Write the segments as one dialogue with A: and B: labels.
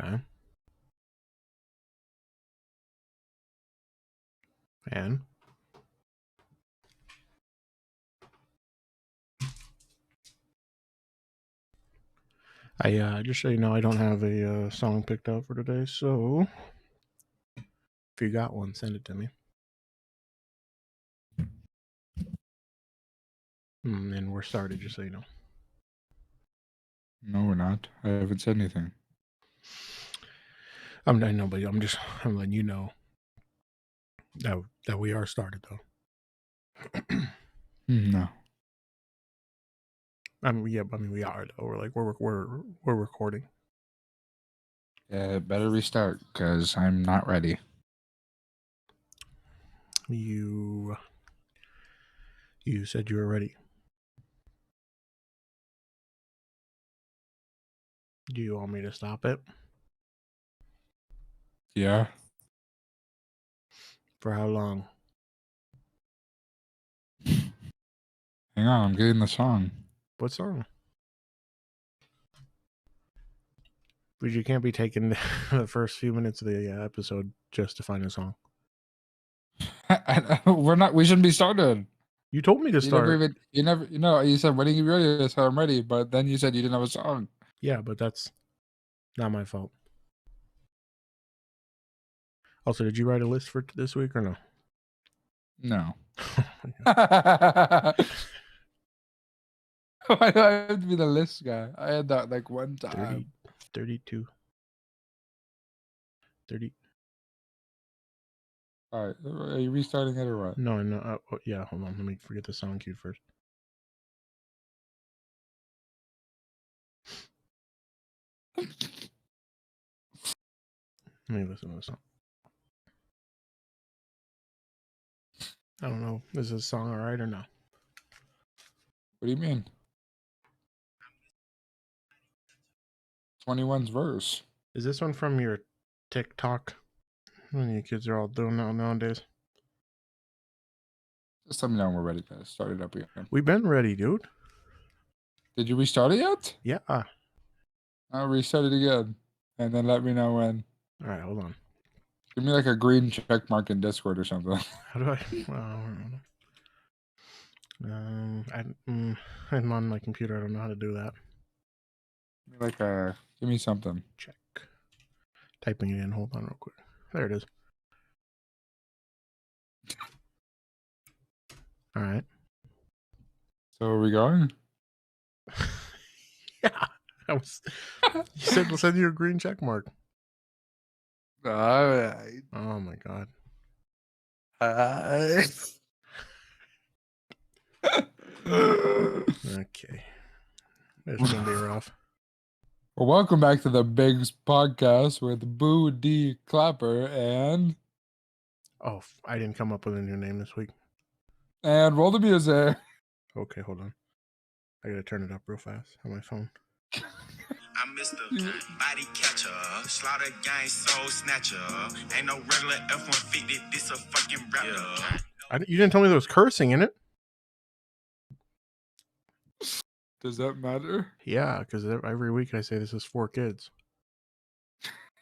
A: Okay. And I just so you know, I don't have a song picked out for today. So if you got one, send it to me. And we're started, just so you know.
B: No, we're not. I haven't said anything.
A: I know, but I'm letting you know that we are started though.
B: No.
A: I mean, yeah, we are though. We're recording.
B: Yeah, better restart because I'm not ready.
A: You said you were ready. Do you want me to stop it?
B: Yeah.
A: For how long?
B: Hang on, I'm getting the song.
A: What song? Because you can't be taking the first few minutes of the episode just to find a song.
B: We're not. We shouldn't be started.
A: You told me to start.
B: You said when are you ready? So I'm ready. But then you said you didn't have a song.
A: Yeah, but that's not my fault. Also, did you write a list for this week or no?
B: No. Why do I have to be the list guy? I had that like one time.
A: 32. 30.
B: All right. Are you restarting it or what?
A: No. Yeah, hold on. Let me forget the song cue first. Let me listen to the song. I don't know. Is this song all right or no?
B: What do you mean? 21's verse.
A: Is this one from your TikTok? When you kids are all doing that nowadays.
B: Just let me know when we're ready to start it up again.
A: We've been ready, dude.
B: Did you restart it yet?
A: Yeah.
B: I'll restart it again. And then let me know when.
A: All right, hold on.
B: Give me like a green check mark in Discord or something.
A: How do I? I'm on my computer. I don't know how to do that.
B: Give me something.
A: Check. Typing it in. Hold on real quick. There it is. All right.
B: So are we going?
A: Yeah. You said send you a green check mark.
B: All right.
A: Oh my god. Okay. This is gonna be rough.
B: Well, welcome back to the Bigs podcast with Boo D Clapper and
A: Oh, I didn't come up with a new name this week.
B: roll the music.
A: Okay, hold on. I gotta turn it up real fast on my phone.
C: I'm Mr. Body Catcher, Slaughter Gang Soul Snatcher. Ain't no regular F-150, this a fucking raptor.
A: You didn't tell me there was cursing in it.
B: Does that matter?
A: Yeah, because every week I say this is for kids.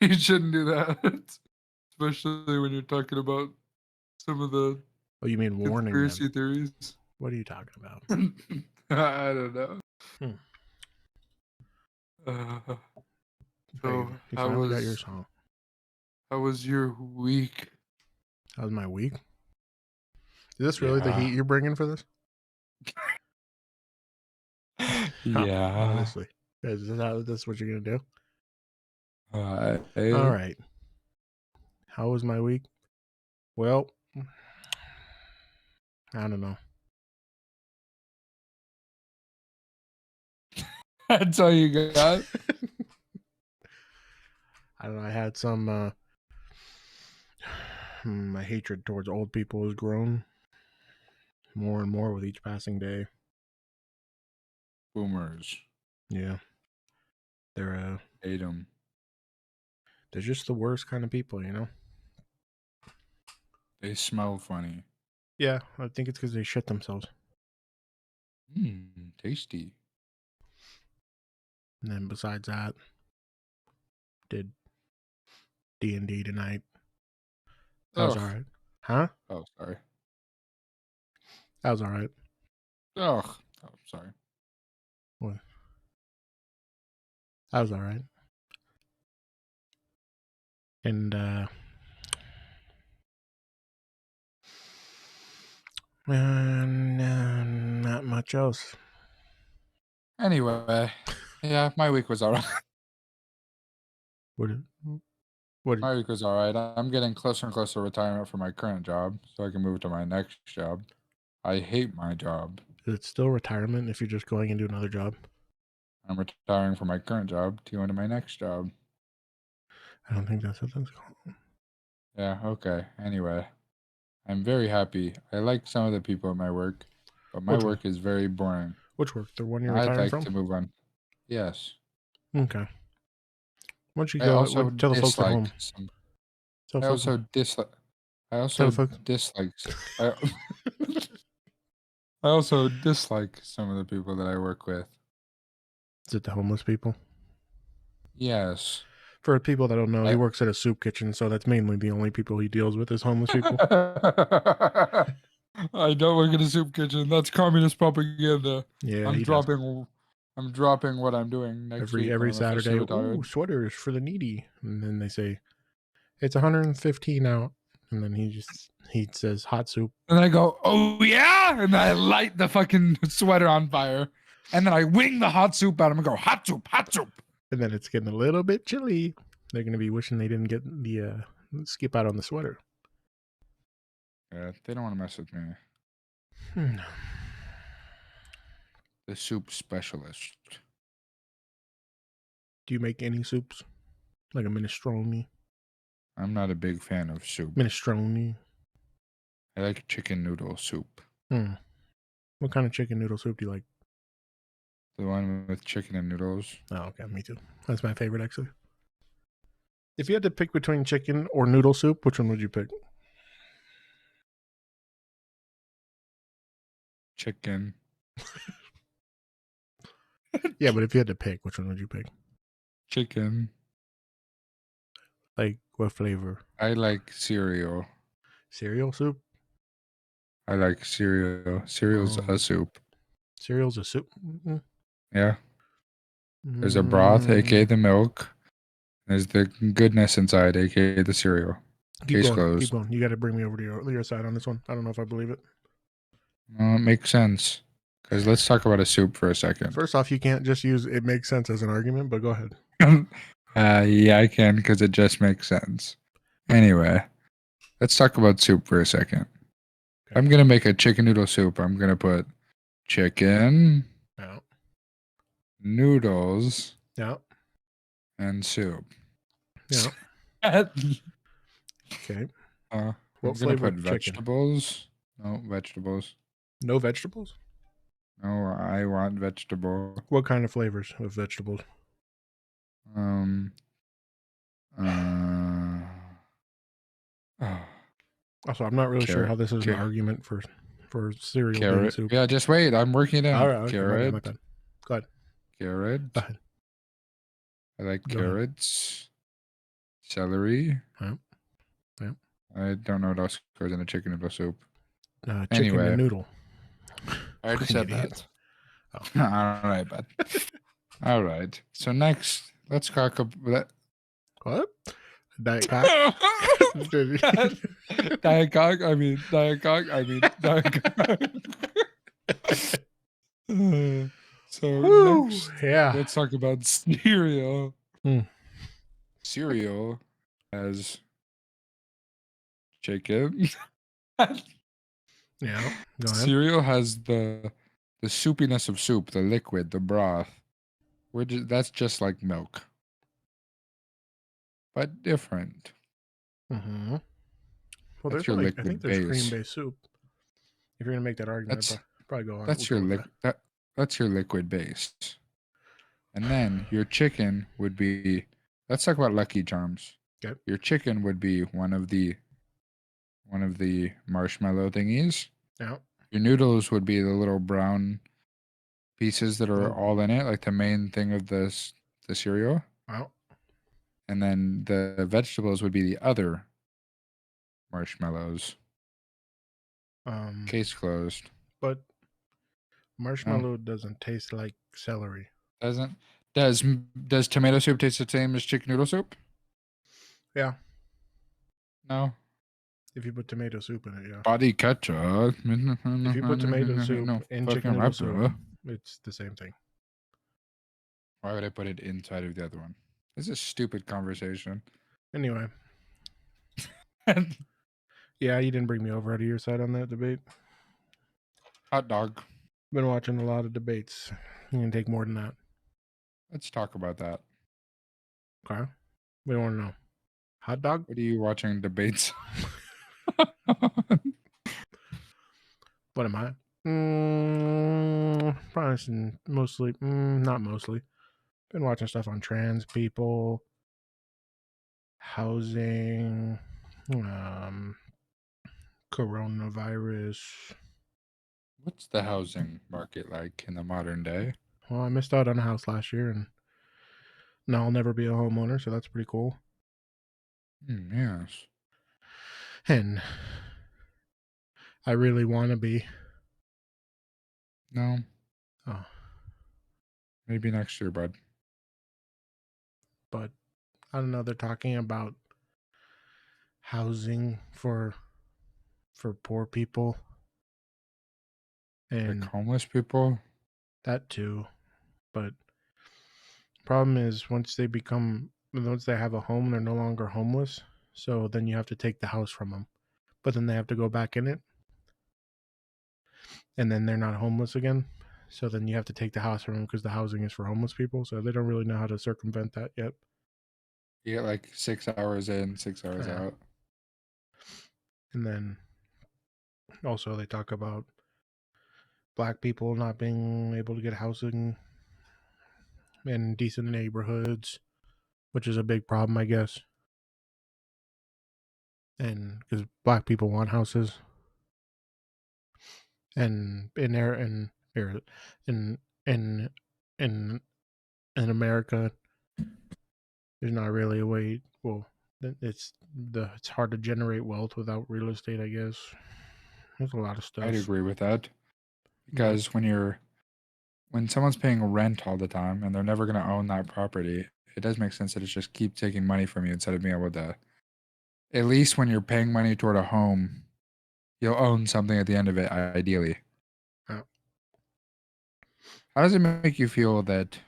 B: You shouldn't do that, especially when you're talking about some of the
A: Oh, you mean warning them?
B: conspiracy theories.
A: What are you talking about?
B: I don't know. So
A: you finally got your song.
B: How was your week?
A: How was my week? Is this really the heat you're bringing for this?
B: Yeah.
A: Honestly, is this what you're gonna do?
B: All
A: right. How was my week? Well, I don't know.
B: That's all you got?
A: I don't know. I had some. My hatred towards old people has grown more and more with each passing day.
B: Boomers.
A: Yeah. They're
B: hate them.
A: They're just the worst kind of people, you know?
B: They smell funny.
A: Yeah, I think it's because they shit themselves.
B: Tasty.
A: And then besides that, did D&D tonight. That was
B: Ugh.
A: all right. Huh?
B: Oh, sorry.
A: That was all right.
B: Ugh. Oh, sorry.
A: What? That was all right. And not much else.
B: Anyway, yeah, my week was alright.
A: What?
B: My week was alright. I'm getting closer and closer to retirement from my current job, so I can move to my next job. I hate my job.
A: Is it still retirement if you're just going into another job?
B: I'm retiring from my current job to go into my next job.
A: I don't think that's what that's called.
B: Yeah, okay. Anyway, I'm very happy. I like some of the people at my work, but my
A: Which one?
B: work is very boring.
A: Which work? The one you're
B: I'd
A: retiring
B: like
A: from?
B: to move on. Yes.
A: Okay. Why don't you
B: I
A: go
B: also
A: tell the folks at home?
B: dislike some.
A: Tell
B: I
A: folks.
B: also dislike. I
A: Tell
B: also
A: the folks.
B: dislike. I, I also dislike some of the people that I work with.
A: Is it the homeless people?
B: Yes.
A: For people that don't know, he
B: I-
A: works at a soup kitchen, so that's mainly the only people he deals with is homeless people.
B: I don't work in a soup kitchen. That's communist propaganda.
A: Yeah,
B: I'm
A: he does.
B: dropping what I'm doing next week.
A: Every
B: when I'm officially
A: Saturday.
B: retired.
A: Ooh, sweaters for the needy, and then they say it's 115 out, and then he says hot soup.
B: And I go, oh yeah, and I light the fucking sweater on fire, and then I wing the hot soup at him and go, hot soup, hot soup.
A: And then it's getting a little bit chilly. They're gonna be wishing they didn't get the skip out on the sweater.
B: Yeah, they don't want to mess with me. The soup specialist.
A: Do you make any soups? Like a minestrone?
B: I'm not a big fan of soup.
A: Minestrone?
B: I like chicken noodle soup.
A: What kind of chicken noodle soup do you like?
B: The one with chicken and noodles.
A: Oh, okay, me too. That's my favorite, actually. If you had to pick between chicken or noodle soup, which one would you pick?
B: Chicken.
A: Yeah, but if you had to pick, which one would you pick?
B: Chicken.
A: Like, what flavor?
B: I like cereal.
A: Cereal soup?
B: I like cereal. Cereal's
A: Oh.
B: a soup.
A: Cereal's a soup? Mm-hmm.
B: Yeah. There's a broth, aka the milk. There's the goodness inside, aka the cereal. Case closed.
A: Keep going. You got to bring me over to your side on this one. I don't know if I believe it.
B: It makes sense. Because let's talk about a soup for a second.
A: First off, you can't just use it makes sense as an argument, but go ahead.
B: Yeah, I can because it just makes sense. Anyway, let's talk about soup for a second.
A: Okay.
B: I'm going to make a chicken noodle soup. I'm going to put chicken,
A: Yeah.
B: noodles,
A: Yeah.
B: and soup.
A: Yeah. Okay.
B: I'm
A: What
B: going to
A: flavor
B: put
A: chicken?
B: vegetables. No, vegetables.
A: No vegetables?
B: No, I want vegetable.
A: What kind of flavors of vegetables? Also, I'm not really sure how this is an argument for cereal being soup.
B: Yeah, just wait. I'm working it out.
A: All right. Okay,
B: Carrot.
A: my bad. Go ahead.
B: Carrot.
A: Go ahead.
B: I like
A: Go ahead.
B: carrots. Celery.
A: Yep.
B: I don't know what else goes in a chicken noodle soup.
A: Chicken
B: Anyway.
A: and noodle.
B: I already said
A: Idiot.
B: that. Oh. All right, bud. All right. So next, let's talk about
A: What? Diet Coke?
B: Diet Coke. I mean Diet Coke. So
A: Woo,
B: next,
A: yeah.
B: let's talk about cereal.
A: Hmm.
B: Cereal has chicken.
A: Yeah. Go ahead.
B: Cereal has the soupiness of soup, the liquid, the broth. That's just like milk, but different.
A: Mm-hmm. Well,
B: That's
A: there's
B: your
A: I
B: liquid
A: think there's
B: base.
A: cream-based soup. If you're gonna make that argument, I'd probably go on.
B: That's your that's your liquid base. And then your chicken would be. Let's talk about Lucky Charms.
A: Okay.
B: Your chicken would be one of the marshmallow thingies.
A: Yeah.
B: Your noodles would be the little brown pieces that are all in it, like the main thing of the cereal.
A: Wow.
B: And then the vegetables would be the other marshmallows. Case closed.
A: But marshmallow doesn't taste like celery.
B: Doesn't? Does tomato soup taste the same as chicken noodle soup?
A: Yeah,
B: No.
A: if you put tomato soup in it, yeah.
B: Body ketchup.
A: If you put tomato soup in chicken noodle soup, it's the same thing.
B: Why would I put it inside of the other one? This is a stupid conversation.
A: Anyway. Yeah, you didn't bring me over out of your side on that debate.
B: Hot dog.
A: Been watching a lot of debates. You can take more than that.
B: Let's talk about that.
A: Okay. We don't want to know. Hot dog?
B: What are you watching debates?
A: What am I? Probably mostly, not mostly. Been watching stuff on trans people, housing, coronavirus.
B: What's the housing market like in the modern day?
A: Well, I missed out on a house last year, and now I'll never be a homeowner, so that's pretty cool.
B: Yes.
A: And I really want to be.
B: No.
A: Oh.
B: Maybe next year, bud.
A: But I don't know. They're talking about housing for poor people and
B: like homeless people.
A: That too, but problem is once they have a home, they're no longer homeless. So then you have to take the house from them, but then they have to go back in it, and then they're not homeless again. So then you have to take the house from them because the housing is for homeless people. So they don't really know how to circumvent that yet.
B: You get like 6 hours in, 6 hours out.
A: And then also they talk about Black people not being able to get housing in decent neighborhoods, which is a big problem, I guess. And because Black people want houses, and in America, there's not really a way. Well, it's hard to generate wealth without real estate, I guess. There's a lot of stuff.
B: I'd agree with that, because when someone's paying rent all the time and they're never going to own that property, it does make sense that it just keep taking money from you instead of being able to. At least when you're paying money toward a home, you'll own something at the end of it, ideally.
A: Oh.
B: How does it make you feel that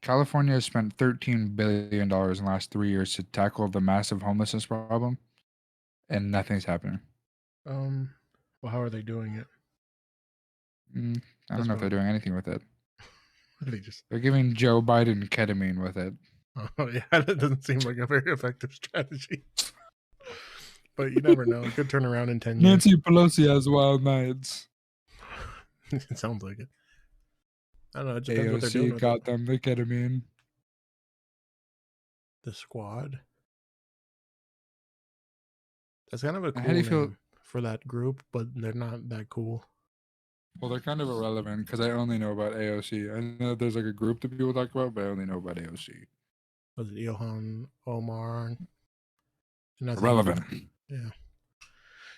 B: California has spent $13 billion in the last 3 years to tackle the massive homelessness problem, and nothing's happening?
A: Well, how are they doing it?
B: I don't know if they're doing anything with it.
A: They're
B: giving Joe Biden ketamine with it.
A: Oh yeah, that doesn't seem like a very effective strategy. But you never know. It could turn around in 10 years.
B: Nancy Pelosi has wild nights.
A: It sounds like it. I don't know. It depends what they're doing.
B: Got them the ketamine.
A: The Squad. That's kind of a cool
B: How do you feel
A: for that group, but they're not that cool.
B: Well, they're kind of irrelevant because I only know about AOC. I know there's like a group that people talk about, but I only know about AOC.
A: Was it Ilhan Omar?
B: Irrelevant.
A: Yeah.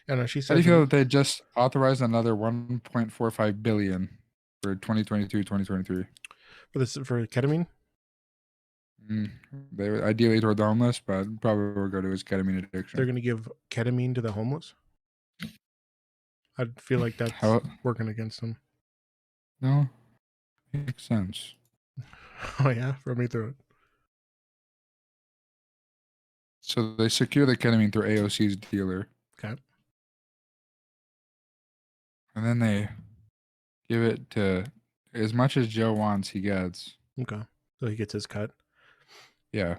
A: Yeah, no, she said.
B: How do you feel that they just authorized another $1.45 billion for 2022-2023
A: for ketamine?
B: They would ideally toward the homeless, but probably will go to his ketamine addiction.
A: They're going to give ketamine to the homeless? I feel like that's working against them.
B: No, makes sense.
A: Oh yeah, run me through it.
B: So they secure the ketamine through AOC's dealer.
A: Okay.
B: And then they give it to as much as Joe wants, he gets.
A: Okay. So he gets his cut.
B: Yeah.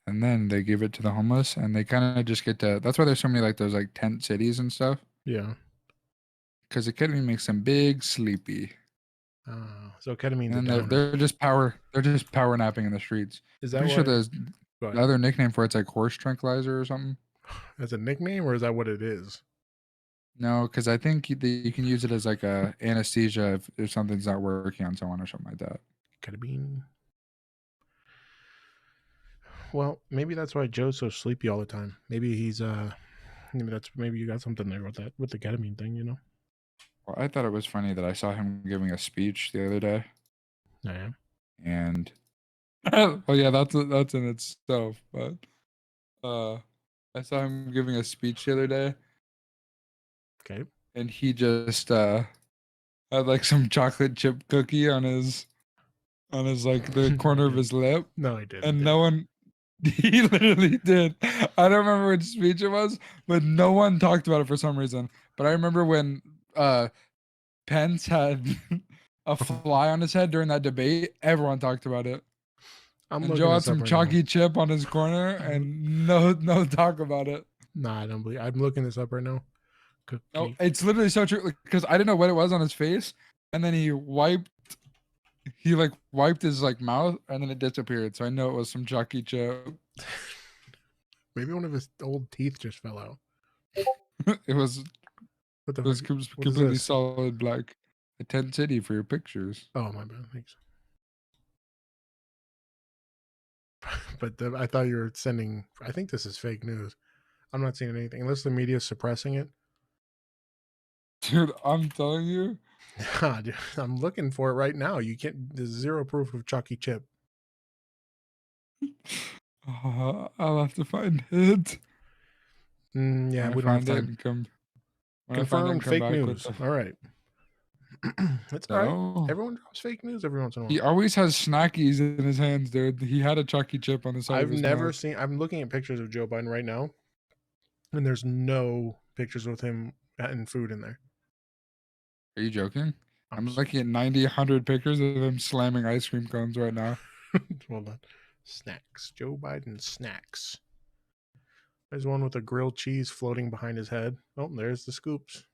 B: And then they give it to the homeless, and they kind of just get to. That's why there's so many like those like tent cities and stuff.
A: Yeah.
B: Because the ketamine makes them big sleepy.
A: So ketamine.
B: And they're just power napping in the streets.
A: Is that
B: pretty sure the other nickname for it's like horse tranquilizer or something?
A: As a nickname, or is that what it is?
B: No, because I think you can use it as like a anesthesia if something's not working on someone or something like that.
A: Ketamine. Well, maybe that's why Joe's so sleepy all the time. Maybe he's maybe you got something there with that with the ketamine thing, you know?
B: Well, I thought it was funny that I saw him giving a speech the other day,
A: Yeah.
B: and well, yeah, that's in itself. But I saw him giving a speech the other day,
A: Okay.
B: and he just had like some chocolate chip cookie on his like the corner of his lip,
A: No, he didn't.
B: and no one. He literally did. I don't remember which speech it was, but no one talked about it for some reason. But I remember when Pence had a fly on his head during that debate, everyone talked about it.
A: I'm
B: And
A: looking
B: Joe had
A: this up
B: some
A: right now.
B: chalky chip on his corner, and no talk about it.
A: Nah, I don't believe. I'm looking this up right now. Cookie.
B: No, it's literally so true because I didn't know what it was on his face, and then he wiped his like mouth, and then it disappeared. So I know it was some chalky chip.
A: Maybe one of his old teeth just fell out.
B: It was
A: What the
B: It was
A: fuck? What is
B: completely
A: this?
B: solid black. A tent city for your pictures.
A: Oh, my bad. Thanks. But I thought you were sending. I think this is fake news. I'm not seeing anything unless the media is suppressing it.
B: Dude, I'm telling you.
A: God, I'm looking for it right now. You can't. There's zero proof of Chucky Chip.
B: I'll have to find it.
A: Yeah,
B: When
A: we
B: I
A: don't have
B: find it
A: time.
B: and come. When
A: Confirmed
B: come
A: fake
B: back
A: news.
B: with the.
A: All right. It's all right.
B: No.
A: Everyone drops fake news every once in a while.
B: He always has snackies in his hands, dude. He had a Chucky chip on the side of
A: I've
B: his
A: never
B: mouth.
A: seen. I'm looking at pictures of Joe Biden right now, and there's no pictures with him and food in there.
B: Are you joking? I'm
A: s-
B: looking at 90, 100 pictures of him slamming ice cream cones right now.
A: Hold on. Snacks. Joe Biden snacks. There's one with a grilled cheese floating behind his head. Oh, there's the scoops.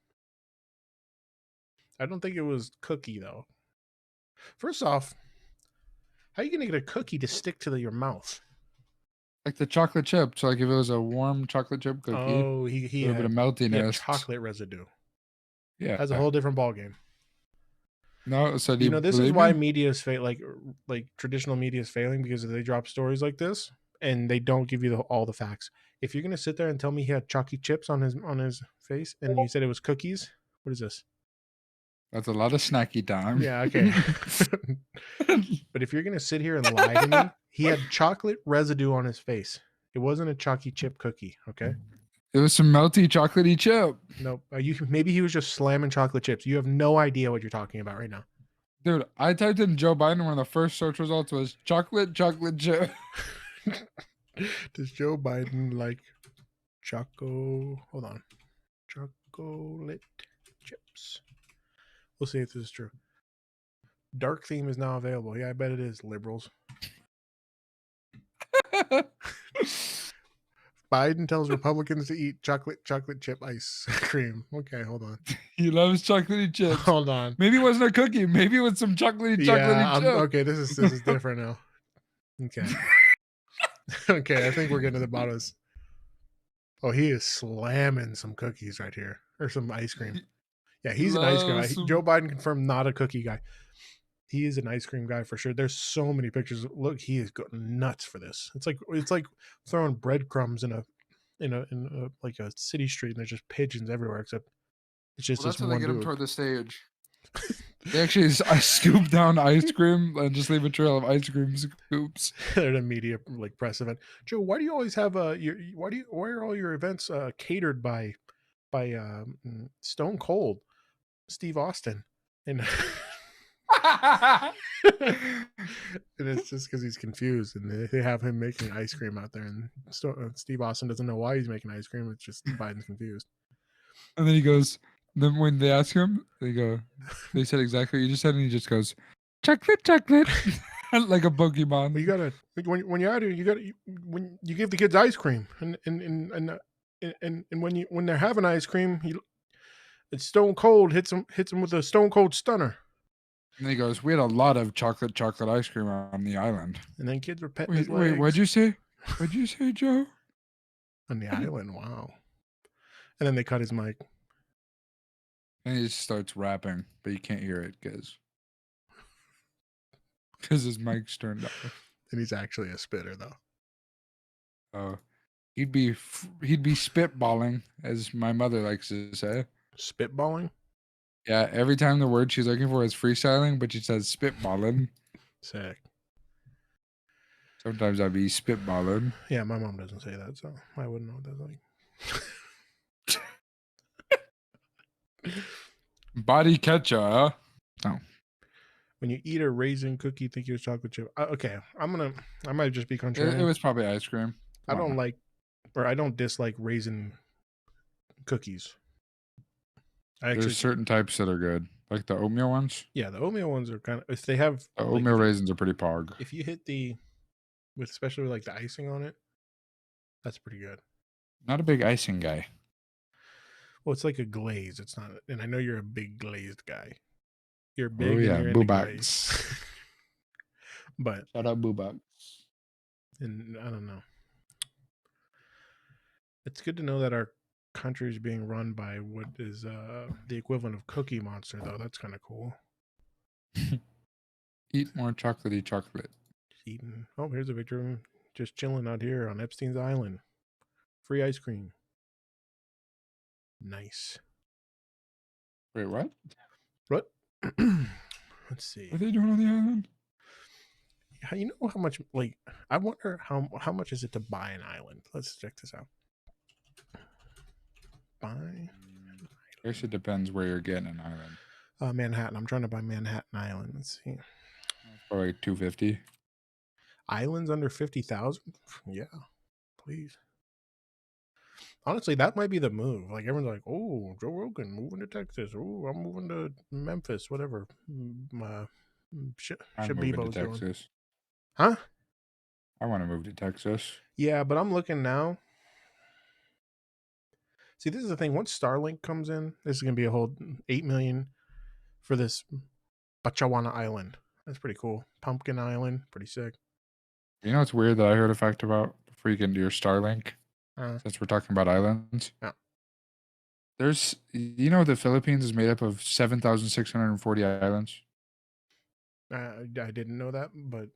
A: I don't think it was cookie though. First off, how are you gonna get a cookie to stick to your mouth?
B: Like the chocolate chip. So like if it was a warm chocolate chip cookie,
A: Oh, he
B: a little bit of
A: he had
B: meltiness.
A: chocolate residue.
B: Yeah.
A: That's a whole different ballgame.
B: No, so do
A: You know, this is
B: believe
A: why
B: me?
A: media is like traditional media is failing because they drop stories like this and they don't give you all the facts. If you're gonna sit there and tell me he had chalky chips on his face and you said it was cookies, what is this?
B: That's a lot of snacky time.
A: Yeah, okay. But if you're gonna sit here and lie to me, he had chocolate residue on his face. It wasn't a chalky chip cookie, okay?
B: It was some melty chocolatey chip.
A: Nope. Maybe he was just slamming chocolate chips. You have no idea what you're talking about right now.
B: Dude, I typed in Joe Biden. One of the first search results was chocolate chip.
A: Does Joe Biden like hold on. Chocolate chips. We'll see if this is true. Dark theme is now available. Yeah, I bet it is, liberals. Biden tells Republicans to eat chocolate chip ice cream. Okay, hold on.
B: He loves chocolatey chips.
A: Hold on.
B: Maybe it wasn't a cookie. Maybe it was some chocolatey chip.
A: Okay, this is different now. Okay. Okay, I think we're getting to the bottom of this. Oh, he is slamming some cookies right here. Or some ice cream. Yeah, he's an ice cream guy. Joe Biden confirmed not a cookie guy. He is an ice cream guy for sure. There's so many pictures. Look, he is going nuts for this. It's like throwing breadcrumbs in a like a city street, and there's just pigeons everywhere. Except it's just
B: That's
A: this
B: how they
A: one
B: get him
A: dude.
B: toward the stage. They actually scoop down ice cream and just leave a trail of ice cream scoops.
A: At a media like press event. Joe, why do you always have why are all your events catered by Stone Cold, Steve Austin, and and it's just because he's confused and they have him making ice cream out there, and Steve Austin doesn't know why he's making ice cream. It's just Biden's confused.
B: And then he goes, then when they ask him, they said exactly what you just said, and he just goes, chocolate, like a Pokemon.
A: Well, you gotta when you're out here, when you give the kids ice cream, and when they're having ice cream, it's Stone Cold hits them with a Stone Cold stunner.
B: And he goes, we had a lot of chocolate ice cream on the island.
A: And then kids were petting his legs.
B: Wait, what'd you say? What'd you say, Joe?
A: On the island, wow. And then they cut his mic.
B: And he just starts rapping, but you can't hear it because his mic's turned off.
A: And he's actually a spitter, though.
B: So he'd be spitballing, as my mother likes to say.
A: Spitballing?
B: Yeah, every time the word she's looking for is freestyling, but she says spitballing.
A: Sick.
B: Sometimes I'd be spitballing.
A: Yeah, my mom doesn't say that, so I wouldn't know what that's like.
B: Body catcher. No.
A: When you eat a raisin cookie, think you're chocolate chip. Okay, I might just be contrarian.
B: It was probably ice cream.
A: I don't like, or I don't dislike raisin cookies.
B: There's certain types that are good, like the oatmeal ones.
A: Yeah, the oatmeal ones are kind of, if they have
B: the oatmeal raisins are pretty pog.
A: If you hit especially with like the icing on it, that's pretty good.
B: Not a big icing guy.
A: Well, it's like a glaze. It's not, and I know you're a big glazed guy. You're big.
B: Oh yeah,
A: and you're
B: Boobox.
A: But
B: shout out Boobox.
A: And I don't know. It's good to know that our country is being run by what is the equivalent of Cookie Monster, though. That's kind of cool.
B: Eat more chocolatey chocolate.
A: Eating. Oh, here's a picture of him just chilling out here on Epstein's Island. Free ice cream. Nice.
B: Wait, what?
A: What? Let's see.
B: What are they doing on the island?
A: You know how much? Like, I wonder how much is it to buy an island? Let's check this out. Buy.
B: I guess it depends where you're getting an island.
A: Manhattan. I'm trying to buy Manhattan Island. Let's see.
B: For like $250.
A: Islands under 50,000? Yeah, please. Honestly, that might be the move. Like everyone's like, "Oh, Joe Rogan moving to Texas. Oh, I'm moving to Memphis. Whatever."
B: I'm moving to Texas.
A: Doing. Huh?
B: I want to move to Texas.
A: Yeah, but I'm looking now. See, this is the thing. Once Starlink comes in, this is gonna be a whole $8 million for this Bachawana Island. That's pretty cool. Pumpkin Island, pretty sick.
B: You know what's weird that I heard a fact about before you get into your Starlink? Since we're talking about islands.
A: Yeah.
B: There's, the Philippines is made up of 7,640 islands.
A: I didn't know that, but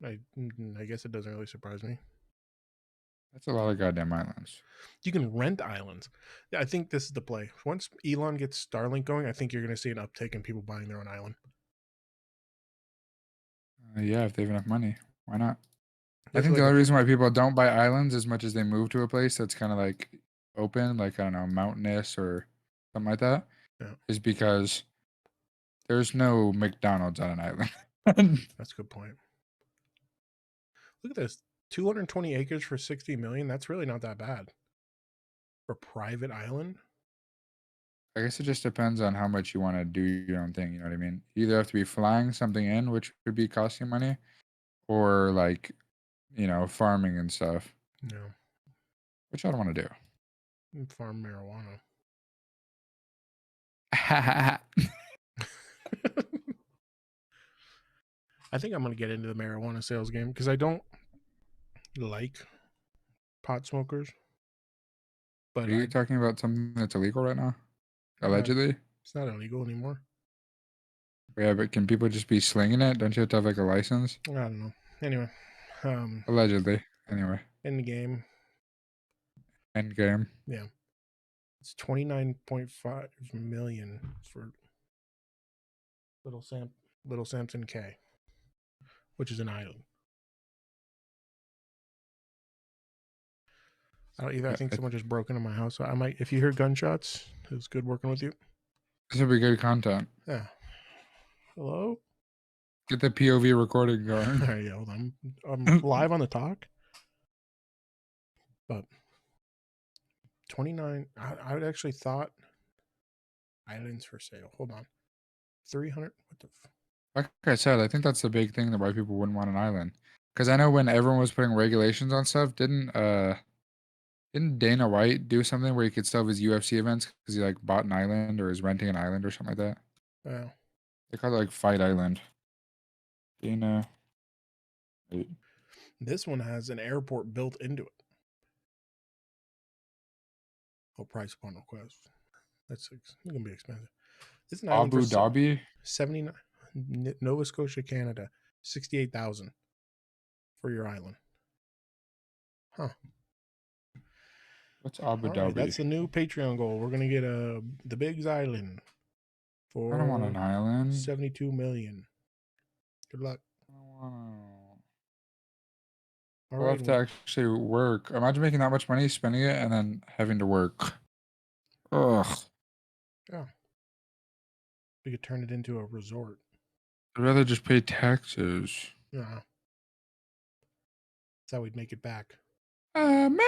A: I guess it doesn't really surprise me.
B: That's a lot of goddamn islands.
A: You can rent islands. Yeah, I think this is the play. Once Elon gets Starlink going, I think you're going to see an uptick in people buying their own island.
B: Yeah, if they have enough money. Why not? I think the only reason why people don't buy islands as much as they move to a place that's kind of like open, like, I don't know, mountainous or something like that, is because there's no McDonald's on an island.
A: That's a good point. Look at this. 220 acres for 60 million. That's really not that bad. For private island?
B: I guess it just depends on how much you want to do your own thing. You know what I mean? You either have to be flying something in, which would be costing money, or like, farming and stuff.
A: No.
B: Which I don't want to do.
A: Farm marijuana. I think I'm going to get into the marijuana sales game because I don't like pot smokers. But
B: are you talking about something that's illegal right now? Allegedly?
A: It's not illegal anymore.
B: Yeah, but can people just be slinging it? Don't you have to have like a license?
A: I don't know. Anyway.
B: Allegedly. Anyway.
A: End game.
B: End game.
A: Yeah. It's 29.5 million for Little Samson K, which is an island. I think someone just broke into my house. So I might, if you hear gunshots, it was good working with you.
B: This will be good content.
A: Yeah. Hello?
B: Get the POV recording going.
A: All right, yeah, hold on. I'm live on the talk. But 29, I would actually thought islands for sale. Hold on. 300, what the
B: like I said, I think that's the big thing that why people wouldn't want an island. Because I know when everyone was putting regulations on stuff, didn't Dana White do something where he could still have his UFC events because he like bought an island or is renting an island or something like that?
A: Yeah.
B: They call it like Fight Island. Dana.
A: This one has an airport built into it. Oh, price upon request. That's going to be expensive. This is an
B: Abu Dhabi?
A: 79. Nova Scotia, Canada. 68,000 for your island. Huh.
B: What's Abu
A: All right, that's
B: Dhabi?
A: the new Patreon goal. We're gonna get the Biggs Island
B: I don't want
A: for
B: an island.
A: 72 million. Good luck.
B: I don't want
A: All
B: I'll
A: right,
B: have to actually work. Imagine making that much money, spending it, and then having to work. Ugh.
A: yeah. We could turn it into a resort.
B: I'd rather just pay taxes.
A: Yeah, that's how we'd make it back.
B: America.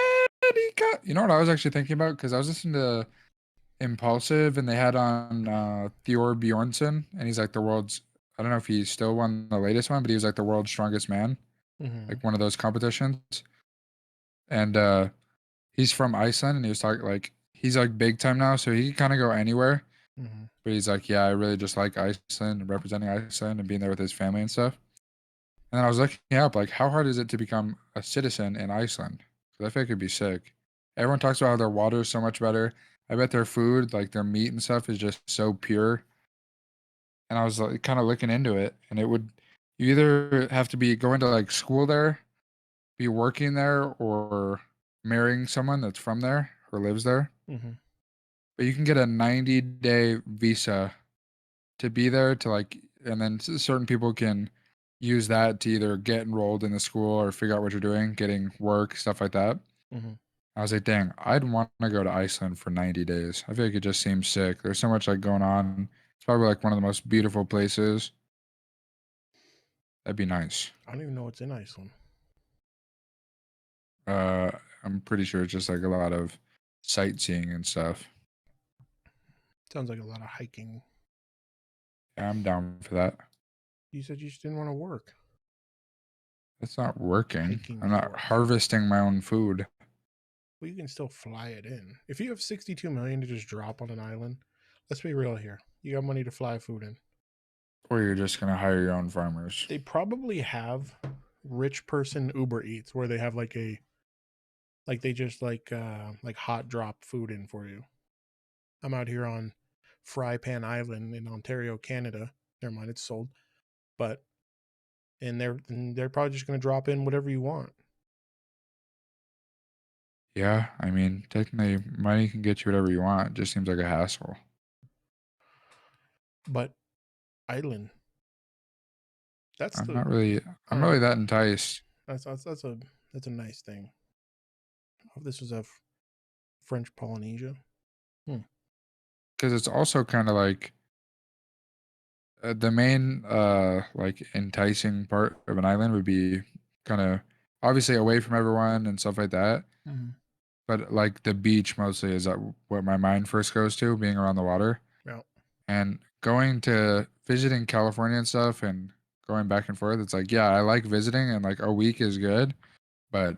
B: You know what I was actually thinking about? Because I was listening to Impulsive, and they had on Theor Bjornsson, and he's like the world's. I don't know if he still won the latest one, but he was like the world's strongest man, like one of those competitions. And he's from Iceland, and he was talking like he's like big time now, so he can kind of go anywhere. But he's like, yeah, I really just like Iceland and representing Iceland and being there with his family and stuff. And then I was looking up like how hard is it to become a citizen in Iceland? Because I feel like it'd be sick. Everyone talks about how their water is so much better. I bet their food, like their meat and stuff, is just so pure. And I was like kind of looking into it, and it would you either have to be going to like school there, be working there, or marrying someone that's from there or lives there. But you can get a 90-day visa to be there to like, and then certain people can use that to either get enrolled in the school or figure out what you're doing, getting work, stuff like that. I was like, dang, I'd want to go to Iceland for 90 days. I feel like it just seems sick. There's so much like going on. It's probably like one of the most beautiful places. That'd be nice.
A: I don't even know what's in Iceland.
B: I'm pretty sure it's just like a lot of sightseeing and stuff.
A: Sounds like a lot of hiking.
B: Yeah, I'm down for that.
A: You said you just didn't want to work.
B: That's not working.
A: Hiking
B: I'm not
A: work.
B: harvesting my own food.
A: Well, you can still fly it in. If you have 62 million to just drop on an island, let's be real here. You got money to fly food in.
B: Or you're just gonna hire your own farmers.
A: They probably have rich person Uber Eats where they have like they just like hot drop food in for you. I'm out here on Fry Pan Island in Ontario, Canada. Never mind, it's sold. But and they're probably just gonna drop in whatever you want.
B: Yeah, I mean, technically, money can get you whatever you want. It just seems like a hassle.
A: But island.
B: I'm not really that enticed.
A: That's a nice thing. Oh, this was a French Polynesia.
B: Because it's also kind of like the main like enticing part of an island would be kind of obviously away from everyone and stuff like that. But like the beach mostly is what my mind first goes to, being around the water.
A: Yeah.
B: And going to visiting California and stuff and going back and forth, it's like, yeah, I like visiting and like a week is good, but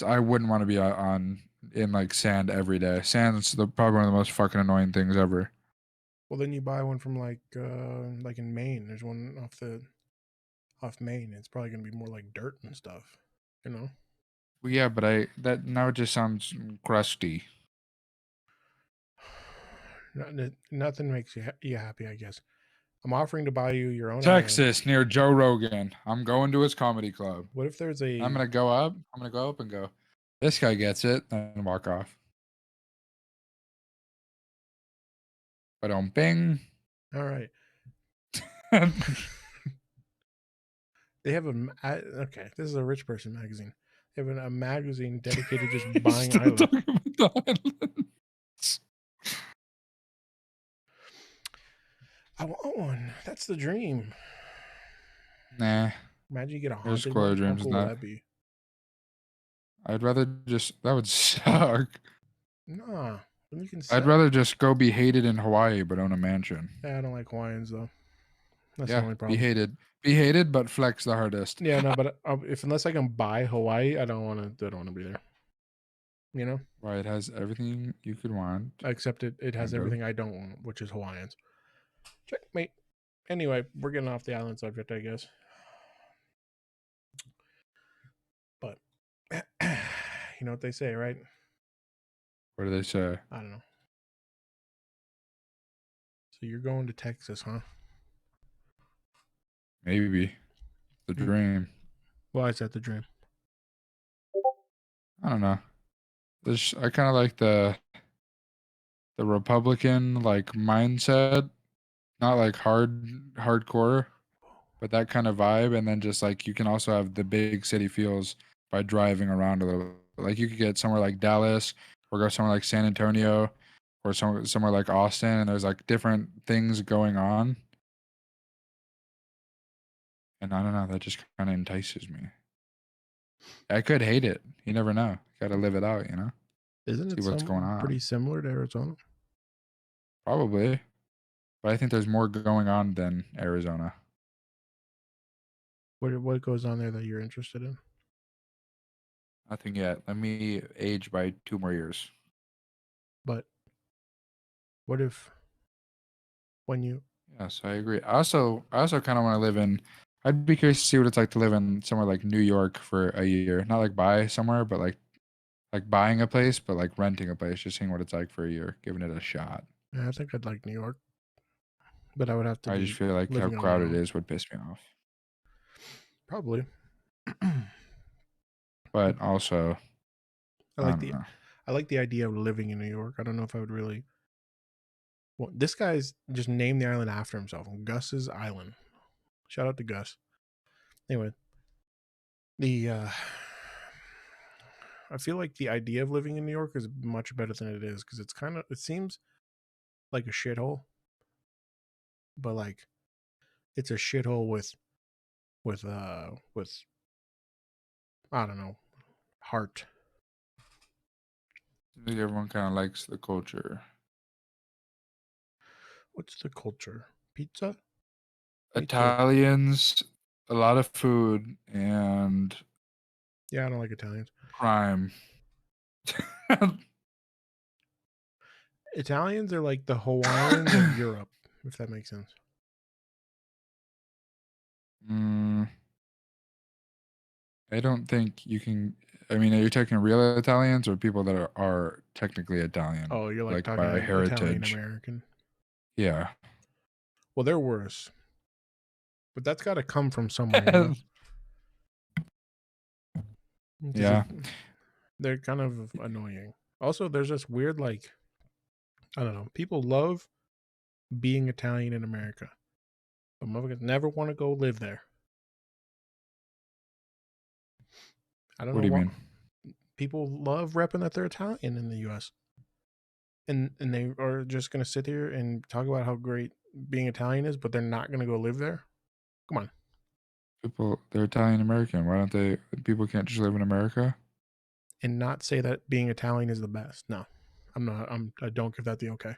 B: I wouldn't want to be in like sand every day. Sand's probably one of the most fucking annoying things ever.
A: Well, then you buy one from like in Maine. There's one off Maine. It's probably gonna be more like dirt and stuff, you know.
B: Well, yeah, but that now it just sounds crusty.
A: Nothing makes you happy, I guess. I'm offering to buy you your own
B: Texas near Joe Rogan. I'm going to his comedy club.
A: What if there's a?
B: I'm gonna go up and go. This guy gets it, and walk off. But on bing.
A: All right. They have okay. This is a rich person magazine. They have a magazine dedicated to just buying islands. I want one. That's the dream.
B: Nah.
A: Imagine you get a
B: There's
A: haunted
B: cooler
A: one.
B: dreams
A: How cool
B: than
A: would
B: that.
A: that be?
B: I'd rather that would suck.
A: Nah. You can
B: I'd rather just go be hated in Hawaii but own a mansion.
A: Yeah, I don't like Hawaiians though. That's the only problem.
B: Be hated, but flex the hardest.
A: Yeah, no, but unless I can buy Hawaii, I don't want to be there. You know?
B: Why, it has everything you could want.
A: Except it has everything I don't want, which is Hawaiians. Checkmate. Anyway, we're getting off the island subject, I guess. But you know what they say, right?
B: What do they say?
A: I don't know. So you're going to Texas, huh?
B: Maybe. The dream.
A: Why is that the dream?
B: I don't know. I kind of like the Republican like mindset, not like hardcore, but that kind of vibe. And then just like you can also have the big city feels by driving around a little. Like you could get somewhere like Dallas or go somewhere like San Antonio or somewhere like Austin, and there's like different things going on. And I don't know, that just kind of entices me. I could hate it. You never know. Got to live it out, you know?
A: Isn't it
B: See what's going on.
A: pretty similar to Arizona?
B: Probably. But I think there's more going on than Arizona.
A: What goes on there that you're interested in?
B: Nothing yet. Let me age by 2 more years.
A: But what if when you
B: Yes, I agree. I also kind of want to live in. I'd be curious to see what it's like to live in somewhere like New York for a year. Not like buy somewhere, but like buying a place, but like renting a place, just seeing what it's like for a year, giving it a shot.
A: I think I'd like New York, but I would have to.
B: I just feel like how crowded it is would piss me off.
A: Probably.
B: But also,
A: I like the idea of living in New York. I don't know if I would really. Well, this guy's just named the island after himself, Gus's Island. Shout out to Gus. Anyway, I feel like the idea of living in New York is much better than it is because it seems like a shithole, but like it's a shithole with I don't know, heart.
B: I think everyone kind of likes the culture.
A: What's the culture? Pizza?
B: Italians, a lot of food, and
A: yeah, I don't like Italians.
B: Crime.
A: Italians are like the Hawaiians of Europe, if that makes sense.
B: I don't think you can. I mean, are you talking real Italians or people that are technically Italian?
A: Oh, you're like talking
B: by heritage.
A: Italian American.
B: Yeah.
A: Well, they're worse, but that's got to come from somewhere. You know?
B: Yeah.
A: They're kind of annoying. Also, there's this weird, like, I don't know. People love being Italian in America, but motherfuckers never want to go live there. I don't know.
B: What do you mean?
A: People love repping that they're Italian in the U.S. And they are just going to sit here and talk about how great being Italian is, but they're not going to go live there. Come on.
B: They're Italian American. Why don't they? People can't just live in America
A: and not say that being Italian is the best. No, I'm not. I don't give that the okay.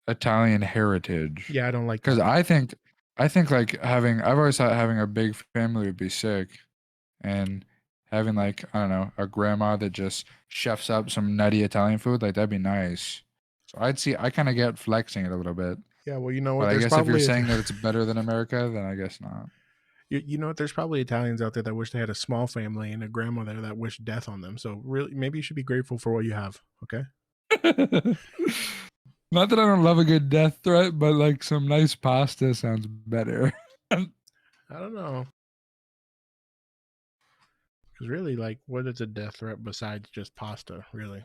B: Italian heritage.
A: Yeah, I don't like
B: because I think like I've always thought having a big family would be sick, and having like I don't know a grandma that just chefs up some nutty Italian food like that'd be nice. So I kind of get flexing it a little bit.
A: Yeah, well, you know what?
B: But I guess if you're saying that it's better than America, then I guess not.
A: You know what? There's probably Italians out there that wish they had a small family and a grandmother that wished death on them. So really, maybe you should be grateful for what you have. Okay.
B: Not that I don't love a good death threat, but like some nice pasta sounds better.
A: I don't know. Because really, like, what is a death threat besides just pasta, really?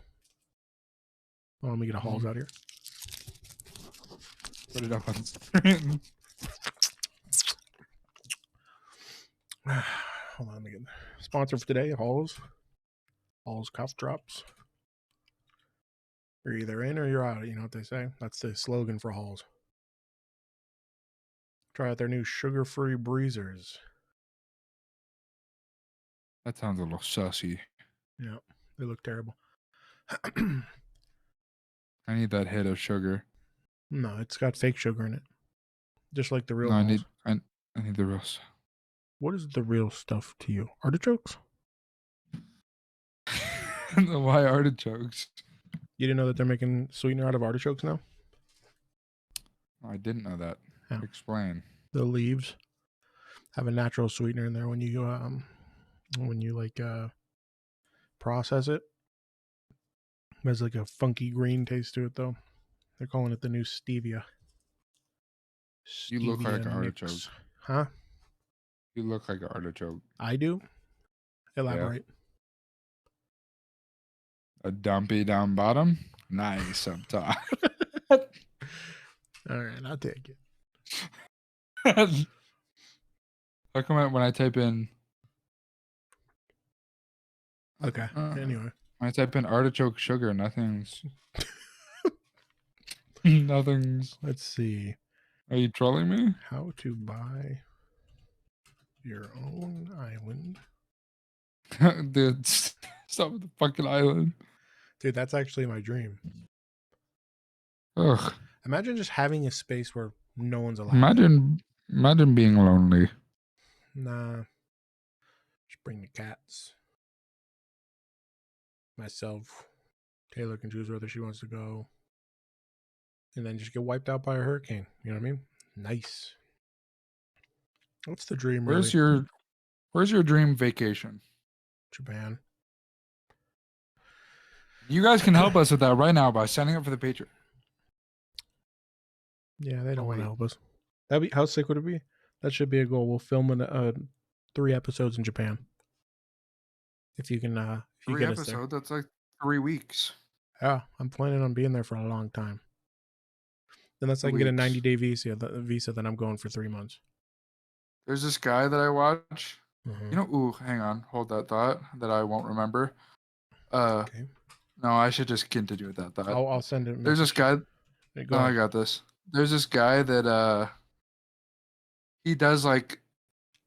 A: Well, let me get a Halls out here.
B: Put it up on screen.
A: Hold on, let me get sponsor for today, Halls. Halls cough drops. You're either in or you're out. You know what they say? That's the slogan for Halls. Try out their new sugar-free breezers.
B: That sounds a little sussy.
A: Yeah, they look terrible.
B: I need that hit of sugar.
A: No, it's got fake sugar in it. Just like the real. No,
B: I need the real stuff.
A: What is the real stuff to you? Artichokes?
B: Why artichokes?
A: You didn't know that they're making sweetener out of artichokes now?
B: I didn't know that. Yeah. Explain.
A: The leaves have a natural sweetener in there when you process it. It has like a funky green taste to it though. They're calling it the new stevia.
B: You look like an artichoke.
A: Huh?
B: You look like an artichoke.
A: I do? Elaborate.
B: A dumpy down bottom. Nice up top.
A: All right, I'll take it.
B: How come when I type in?
A: Okay. Anyway,
B: when I type in artichoke sugar, nothing's. Nothing's.
A: let's see.
B: Are you trolling me?
A: How to buy your own island.
B: Dude, stop with the fucking island.
A: Dude, that's actually my dream.
B: Ugh.
A: Imagine just having a space where no one's allowed.
B: Imagine being lonely.
A: Nah. Just bring the cats. Myself. Taylor can choose whether she wants to go. And then just get wiped out by a hurricane. You know what I mean? Nice. What's the dream,
B: Where's
A: really?
B: your dream vacation?
A: Japan.
B: You guys can help us with that right now by signing up for the Patreon.
A: Yeah, they don't want to
B: wait.
A: help us. That'd be, how sick would it be? That should be a goal. We'll film 3 episodes in Japan. If you can, if you
B: 3
A: get us there.
B: episodes. That's like 3 weeks.
A: Yeah, I'm planning on being there for a long time. Unless I can get a 90-day visa, then I'm going for 3 months.
B: There's this guy that I watch.
A: Mhm.
B: You know, ooh, hang on, hold that thought that I won't remember.
A: Okay.
B: No, I should just continue with that thought.
A: I'll send it.
B: There's this guy.
A: Hey,
B: No, I got this. There's this guy that he does like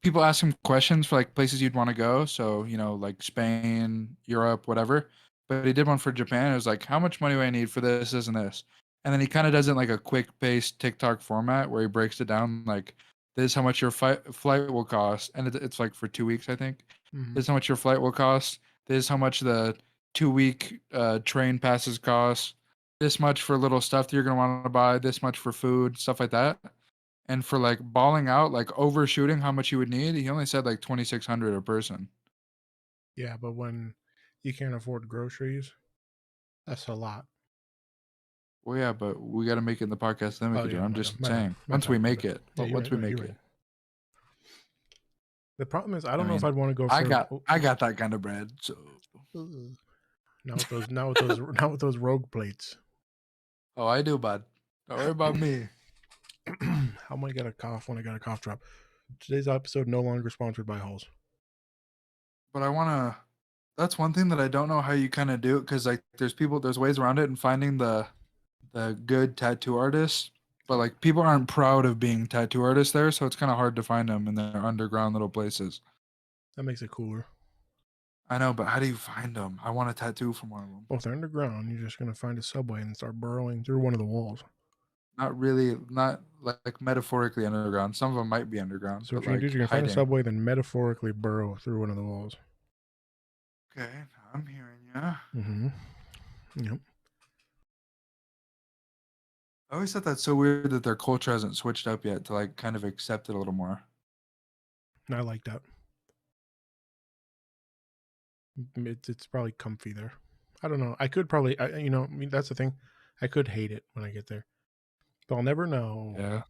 B: people ask him questions for like places you'd want to go. So, you know, like Spain, Europe, whatever. But he did one for Japan. It was like, how much money do I need for this, this, and this? And then he kind of does it in like a quick paced TikTok format where he breaks it down like this is how much your flight will cost. And it's like for 2 weeks, I think.
A: Mhm.
B: This is how much your flight will cost. This is how much the 2-week train passes cost. This much for little stuff that you're going to want to buy. This much for food, stuff like that. And for like balling out, like overshooting how much you would need, he only said like 2,600 a person.
A: Yeah, but when you can't afford groceries, that's a lot.
B: Well, yeah, but we got to make it in the podcast. Then we can do it. I'm just saying. Once we make it. Once we make it.
A: The problem is, I don't know if I'd want to go.
B: I got that kind of bread. So
A: not with those rogue plates.
B: Oh, I do, bud. Don't worry about me.
A: How am I gonna cough when I got a cough drop? Today's episode no longer sponsored by Halls.
B: But I want to. That's one thing that I don't know how you kind of do it because like there's ways around it and finding the good tattoo artists. But like people aren't proud of being tattoo artists there, so it's kind of hard to find them in their underground little places.
A: That makes it cooler.
B: I know, but how do you find them? I want a tattoo from one of them.
A: Well, if they're underground, you're just gonna find a subway and start burrowing through one of the walls.
B: Not really, not like metaphorically underground. Some of them might be underground.
A: So what you're gonna do is you're gonna find a subway, then metaphorically burrow through one of the walls.
B: Okay, I'm hearing you.
A: Mm-hmm. Yep.
B: I always thought that's so weird that their culture hasn't switched up yet to like kind of accept it a little more.
A: I like that. It's probably comfy there. I don't know. I could probably, that's the thing. I could hate it when I get there, but I'll never know.
B: Yeah,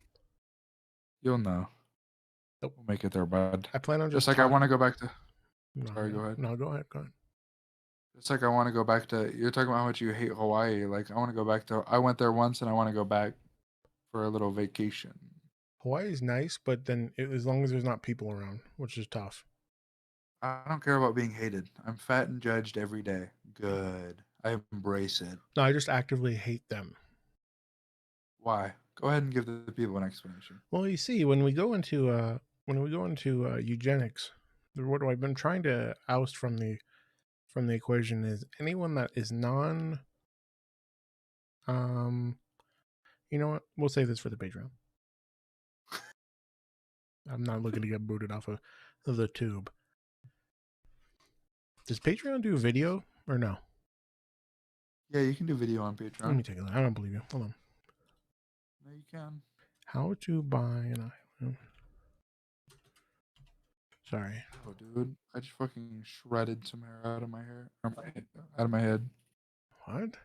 B: you'll know.
A: Nope.
B: We'll make it there, bud.
A: I plan on
B: just like I want to go back to.
A: No,
B: Sorry, go ahead.
A: No, go ahead.
B: It's like I want to go back to. You're talking about how much you hate Hawaii. Like I want to go back to. I went there once, and I want to go back for a little vacation.
A: Hawaii is nice, but then as long as there's not people around, which is tough.
B: I don't care about being hated. I'm fat and judged every day. Good. I embrace it.
A: No, I just actively hate them.
B: Why? Go ahead and give the people an explanation.
A: Well, you see, when we go into eugenics, what I've been trying to oust from the equation is anyone that is non. You know what? We'll save this for the Patreon. I'm not looking to get booted off of the tube. Does Patreon do video or no?
B: Yeah, you can do video on Patreon.
A: Let me take a look. I don't believe you. Hold on.
B: No, you can.
A: How to buy an island. Sorry.
B: Oh, dude. I just fucking shredded some hair out of my hair. Out of my head.
A: What?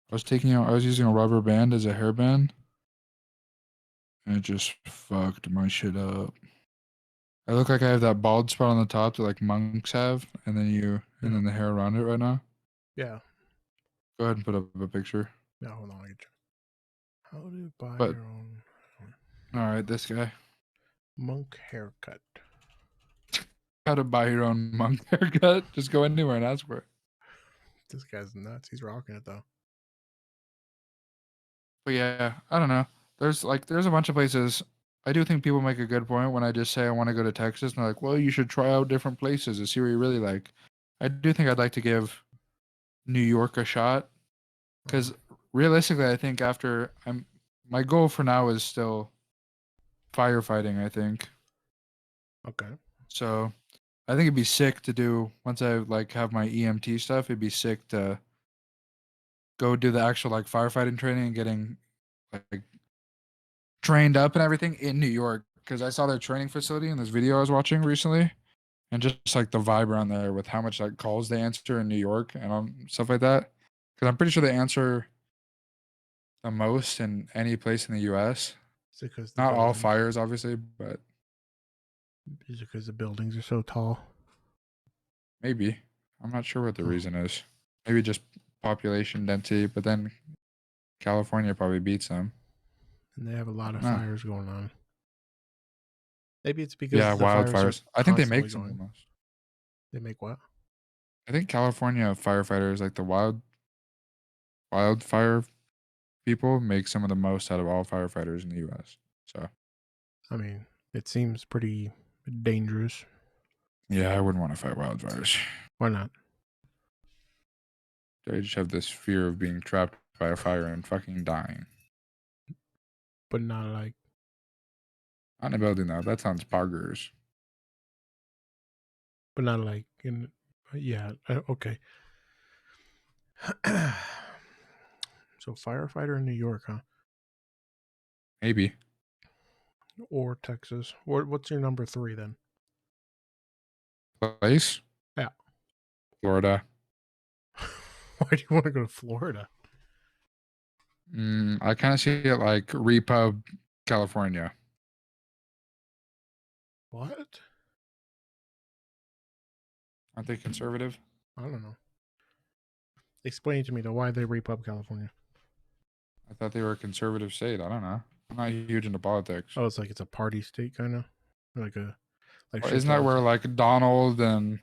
B: I was using a rubber band as a hairband. And it just fucked my shit up. I look like I have that bald spot on the top that like monks have, and then the hair around it right now.
A: Yeah.
B: Go ahead and put up a picture.
A: No, hold on. How to buy
B: But-
A: your own
B: All right, this guy.
A: monk haircut.
B: How to buy your own monk haircut? Just go anywhere and ask for it.
A: This guy's nuts. He's rocking it though.
B: But yeah, I don't know. There's a bunch of places. I do think people make a good point when I just say I want to go to Texas, and they're like, "Well, you should try out different places and see what you really like." I do think I'd like to give New York a shot, because realistically, I think my goal for now is still firefighting. I think
A: Okay.
B: so. I think it'd be sick to do once I have my EMT stuff. It'd be sick to go do the actual firefighting training and getting like trained up and everything in New York, because I saw their training facility in this video I was watching recently, and just the vibe around there with how much calls they answer in New York and stuff like that. Because I'm pretty sure they answer the most in any place in the U.S.
A: Is it because
B: Not all fires, obviously, but
A: Is it because the buildings are so tall?
B: maybe. I'm not sure what the reason is. Maybe just population density, but then California probably beats them.
A: And they have a lot of
B: No.
A: fires going on. Maybe it's because
B: Yeah,
A: the fires
B: wildfires.
A: are
B: I think they
A: constantly
B: make some of the
A: going.
B: most.
A: They make what?
B: I think California firefighters, the wildfire people, make some of the most out of all firefighters in the U.S. So
A: I mean, it seems pretty dangerous.
B: yeah, I wouldn't want to fight wildfires.
A: Why not?
B: I just have this fear of being trapped by a fire and fucking dying.
A: But not
B: Not in a building though. That sounds boggers.
A: but not like in. Yeah. Okay. So firefighter in New York, huh?
B: Maybe.
A: Or Texas. What's your number 3 then?
B: Place?
A: Yeah.
B: Florida.
A: Why do you want to go to Florida?
B: I kind of see it like Repub, California.
A: What?
B: Aren't they conservative?
A: I don't know. Explain to me though why they Repub California.
B: I thought they were a conservative state. I don't know. I'm not huge into politics.
A: Oh, it's a party state kind of like a like.
B: Well, isn't that where Donald and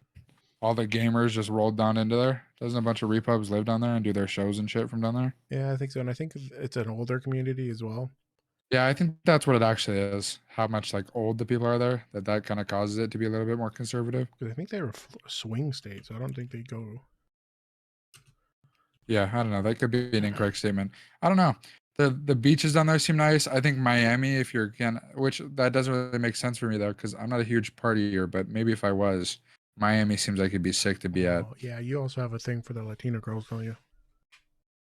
B: all the gamers just rolled down into there? Doesn't a bunch of repubs live down there and do their shows and shit from down there?
A: Yeah, I think so, and I think it's an older community as well.
B: Yeah, I think that's what it actually is. How much old the people are there, that kind of causes it to be a little bit more conservative.
A: Because I think they were swing states. I don't think they go.
B: Yeah, I don't know. That could be an incorrect statement. I don't know. The beaches down there seem nice. I think Miami, if you're which that doesn't really make sense for me though, because I'm not a huge partier, but maybe if I was, Miami seems like it'd be sick to be at.
A: Yeah, you also have a thing for the Latina girls, don't you?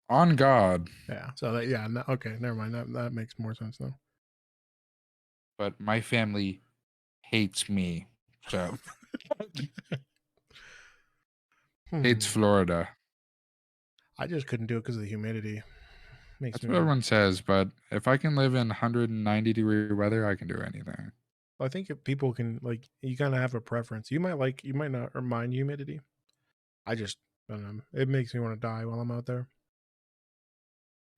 B: On God.
A: Yeah. So okay, never mind. That makes more sense though.
B: But my family hates me, so hates Florida.
A: I just couldn't do it because of the humidity.
B: That's what everyone says, but if I can live in 190-degree weather, I can do anything.
A: I think if people can you kind of have a preference. You might not mind humidity. I don't know. It makes me want to die while I'm out there.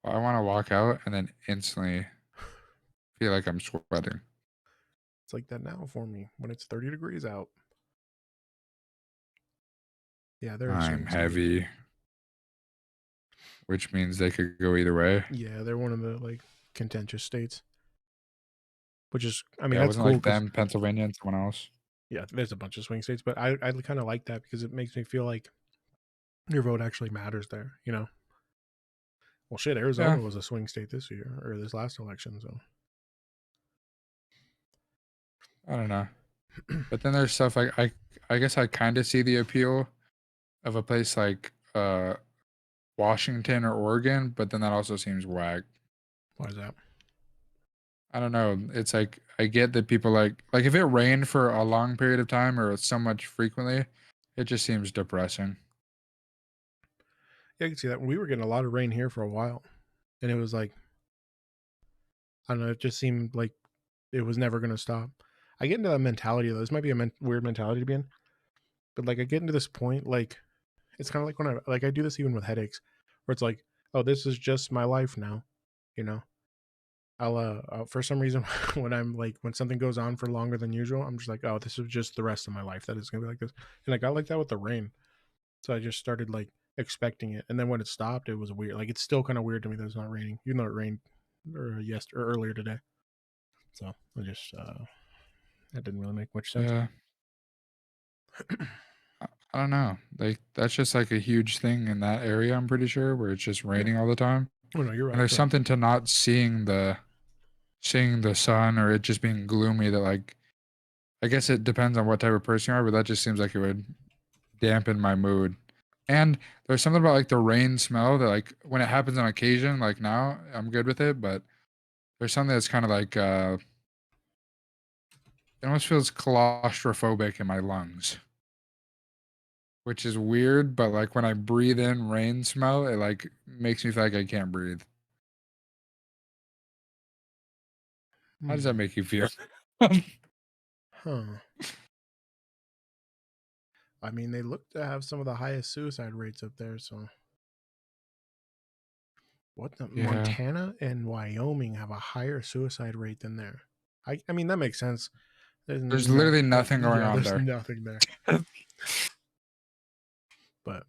B: I want to walk out and then instantly feel like I'm sweating.
A: It's like that now for me when it's 30 degrees out. Yeah,
B: I'm heavy, which means they could go either way.
A: Yeah, they're one of the contentious states. Which is, I mean,
B: Yeah, it
A: that's
B: wasn't
A: cool.
B: like them, Pennsylvania, and someone else.
A: Yeah, there's a bunch of swing states, but I kind of like that because it makes me feel like your vote actually matters there. You know. Well, shit, Arizona was a swing state this year or this last election, so.
B: I don't know. But then there's stuff I guess I kind of see the appeal of a place like Washington or Oregon, but then that also seems whack.
A: Why is that?
B: I don't know. It's like I get that people like if it rained for a long period of time or so much frequently, it just seems depressing.
A: Yeah, I can see that. We were getting a lot of rain here for a while, and it was like, I don't know, it just seemed like it was never going to stop. I get into that mentality though. This might be a weird mentality to be in, but I get into this point It's kind of like when I do this even with headaches, where it's like, oh, this is just my life now, you know. I'll for some reason when something goes on for longer than usual, I'm just like, oh, this is just the rest of my life that is gonna be like this. And I got like that with the rain, so I just started like expecting it, and then when it stopped, it was weird. Like it's still kind of weird to me that it's not raining, even though it rained or earlier today. So I just that didn't really make much sense.
B: Yeah. I don't know. Like that's just like a huge thing in that area, I'm pretty sure, where it's just
A: Yeah.
B: raining all the time.
A: Oh no, you're
B: And
A: right.
B: there's
A: But
B: something to not seeing the sun or it just being gloomy that like I guess it depends on what type of person you are, but that just seems like it would dampen my mood. And there's something about like the rain smell that like when it happens on occasion, like now I'm good with it, but there's something that's kind of like it almost feels claustrophobic in my lungs, which is weird, but like when I breathe in rain smell, it like makes me feel like I can't breathe. How does that make you feel?
A: huh? I mean, they look to have some of the highest suicide rates up there. So what the
B: Yeah.
A: Montana and Wyoming have a higher suicide rate than there. I mean that makes sense.
B: There's literally nothing going on
A: there's
B: there.
A: nothing there. But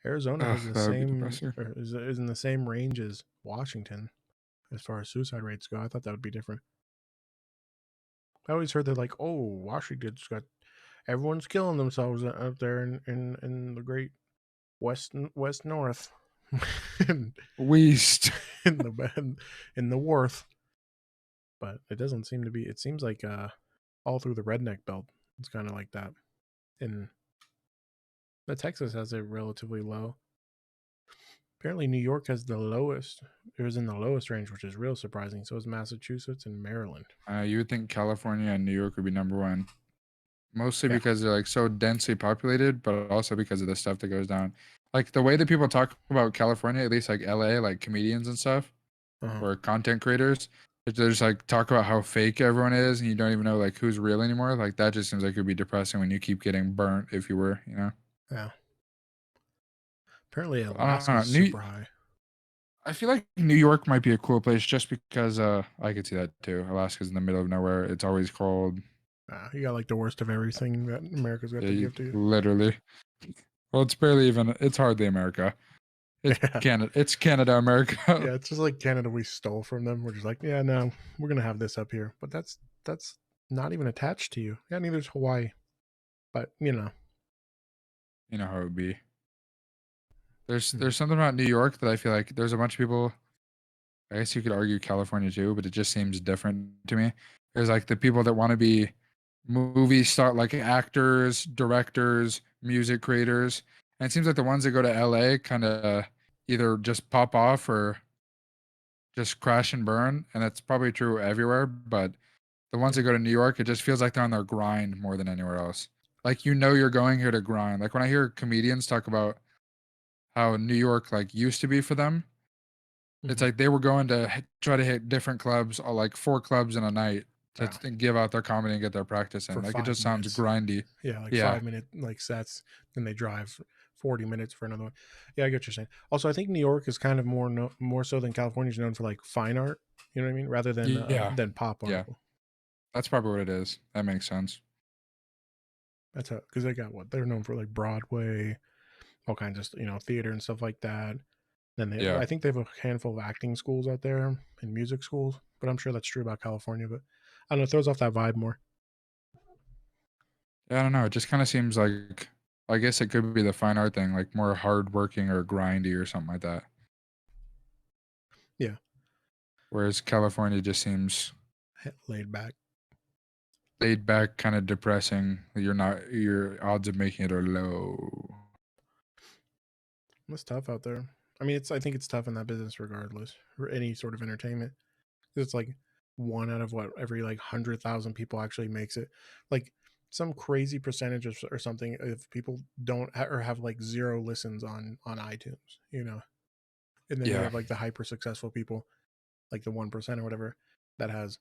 A: Arizona has the
B: That would be
A: same
B: depressing.
A: or is in the same range as Washington as far as suicide rates go. I thought that would be different. I always heard that like, oh, Washington's got everyone's killing themselves up there in the great west north in,
B: Weast.
A: in the Worth. But it doesn't seem to be. It seems like all through the redneck belt, it's kind of like that. And the Texas has it relatively low. Apparently, New York has the lowest. It was in the lowest range, which is real surprising. So is Massachusetts and Maryland.
B: You would think California and New York would be number one, mostly
A: Yeah.
B: because they're like so densely populated, but also because of the stuff that goes down. Like the way that people talk about California, at least like LA, like comedians and stuff
A: Uh-huh.
B: or content creators, they just like talk about how fake everyone is, and you don't even know like who's real anymore. Like that just seems like it would be depressing when you keep getting burnt if you were, you know.
A: Yeah. Apparently,
B: I don't
A: Alaska's
B: know.
A: super high.
B: I feel like New York might be a cool place just because I could see that too. Alaska's in the middle of nowhere. It's always cold.
A: You got like the worst of everything that America's got to give to you.
B: Literally. Well, it's barely even. It's hardly America. It's
A: Yeah.
B: Canada. It's Canada, America.
A: Yeah, it's just like Canada we stole from them. We're just like, yeah, no, we're gonna have this up here. But that's not even attached to you. Yeah, neither's Hawaii. But
B: You know how it would be. There's something about New York that I feel like there's a bunch of people. I guess you could argue California too, but it just seems different to me. There's like the people that want to be movie star, like actors, directors, music creators, and it seems like the ones that go to LA kind of either just pop off or just crash and burn, and that's probably true everywhere. But the ones that go to New York, it just feels like they're on their grind more than anywhere else. Like you know you're going here to grind. Like when I hear comedians talk about how New York like used to be for them, it's like they were going to try to hit different clubs, or like 4 clubs in a night to give out their comedy and get their practice in.
A: for
B: Like it
A: 5
B: just sounds
A: minutes.
B: grindy.
A: Yeah, like
B: Yeah.
A: 5 minute like sets. Then they drive 40 minutes for another one. Yeah, I get what you're saying. Also, I think New York is kind of more so than California is known for like fine art. You know what I mean? Rather than pop art.
B: Yeah. That's probably what it is. That makes sense.
A: That's how, because they got what they're known for, like Broadway, all kinds of theater and stuff like that. Then I think they have a handful of acting schools out there and music schools, but I'm sure that's true about California. But I don't know, it throws off that vibe more.
B: Yeah, I don't know. It just kind of seems like I guess it could be the fine art thing, like more hardworking or grindy or something like that.
A: Yeah.
B: Whereas California just seems
A: laid back,
B: kind of depressing. Your odds of making it are low.
A: It's tough out there. I mean, I think it's tough in that business regardless, or any sort of entertainment. It's like one out of every like 100,000 people actually makes it. Like some crazy percentage or something if people don't or have like 0 listens on iTunes, and then you have like the hyper successful people, like the 1% or whatever, that has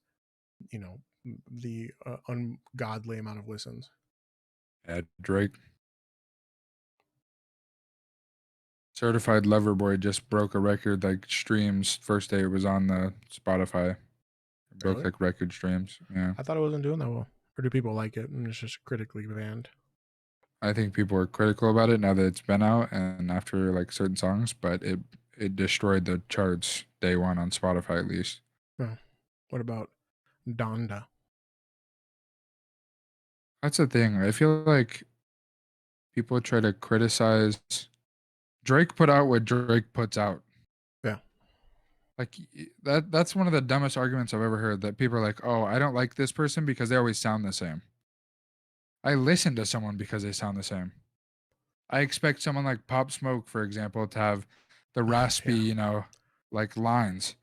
A: the ungodly amount of listens.
B: Drake. Certified Lover Boy just broke a record, like streams. First day it was on the Spotify. It broke
A: Really?
B: like record streams. Yeah.
A: I thought it wasn't doing that well. Or do people like it and it's just critically banned?
B: I think people are critical about it now that it's been out and after like certain songs, but it destroyed the charts day one on Spotify at least.
A: Oh. What about Donda?
B: That's the thing. I feel like people try to criticize. Drake put out what Drake puts out.
A: Yeah.
B: Like that's one of the dumbest arguments I've ever heard, that people are like, "Oh, I don't like this person because they always sound the same." I listen to someone because they sound the same. I expect someone like Pop Smoke, for example, to have the raspy, like lines.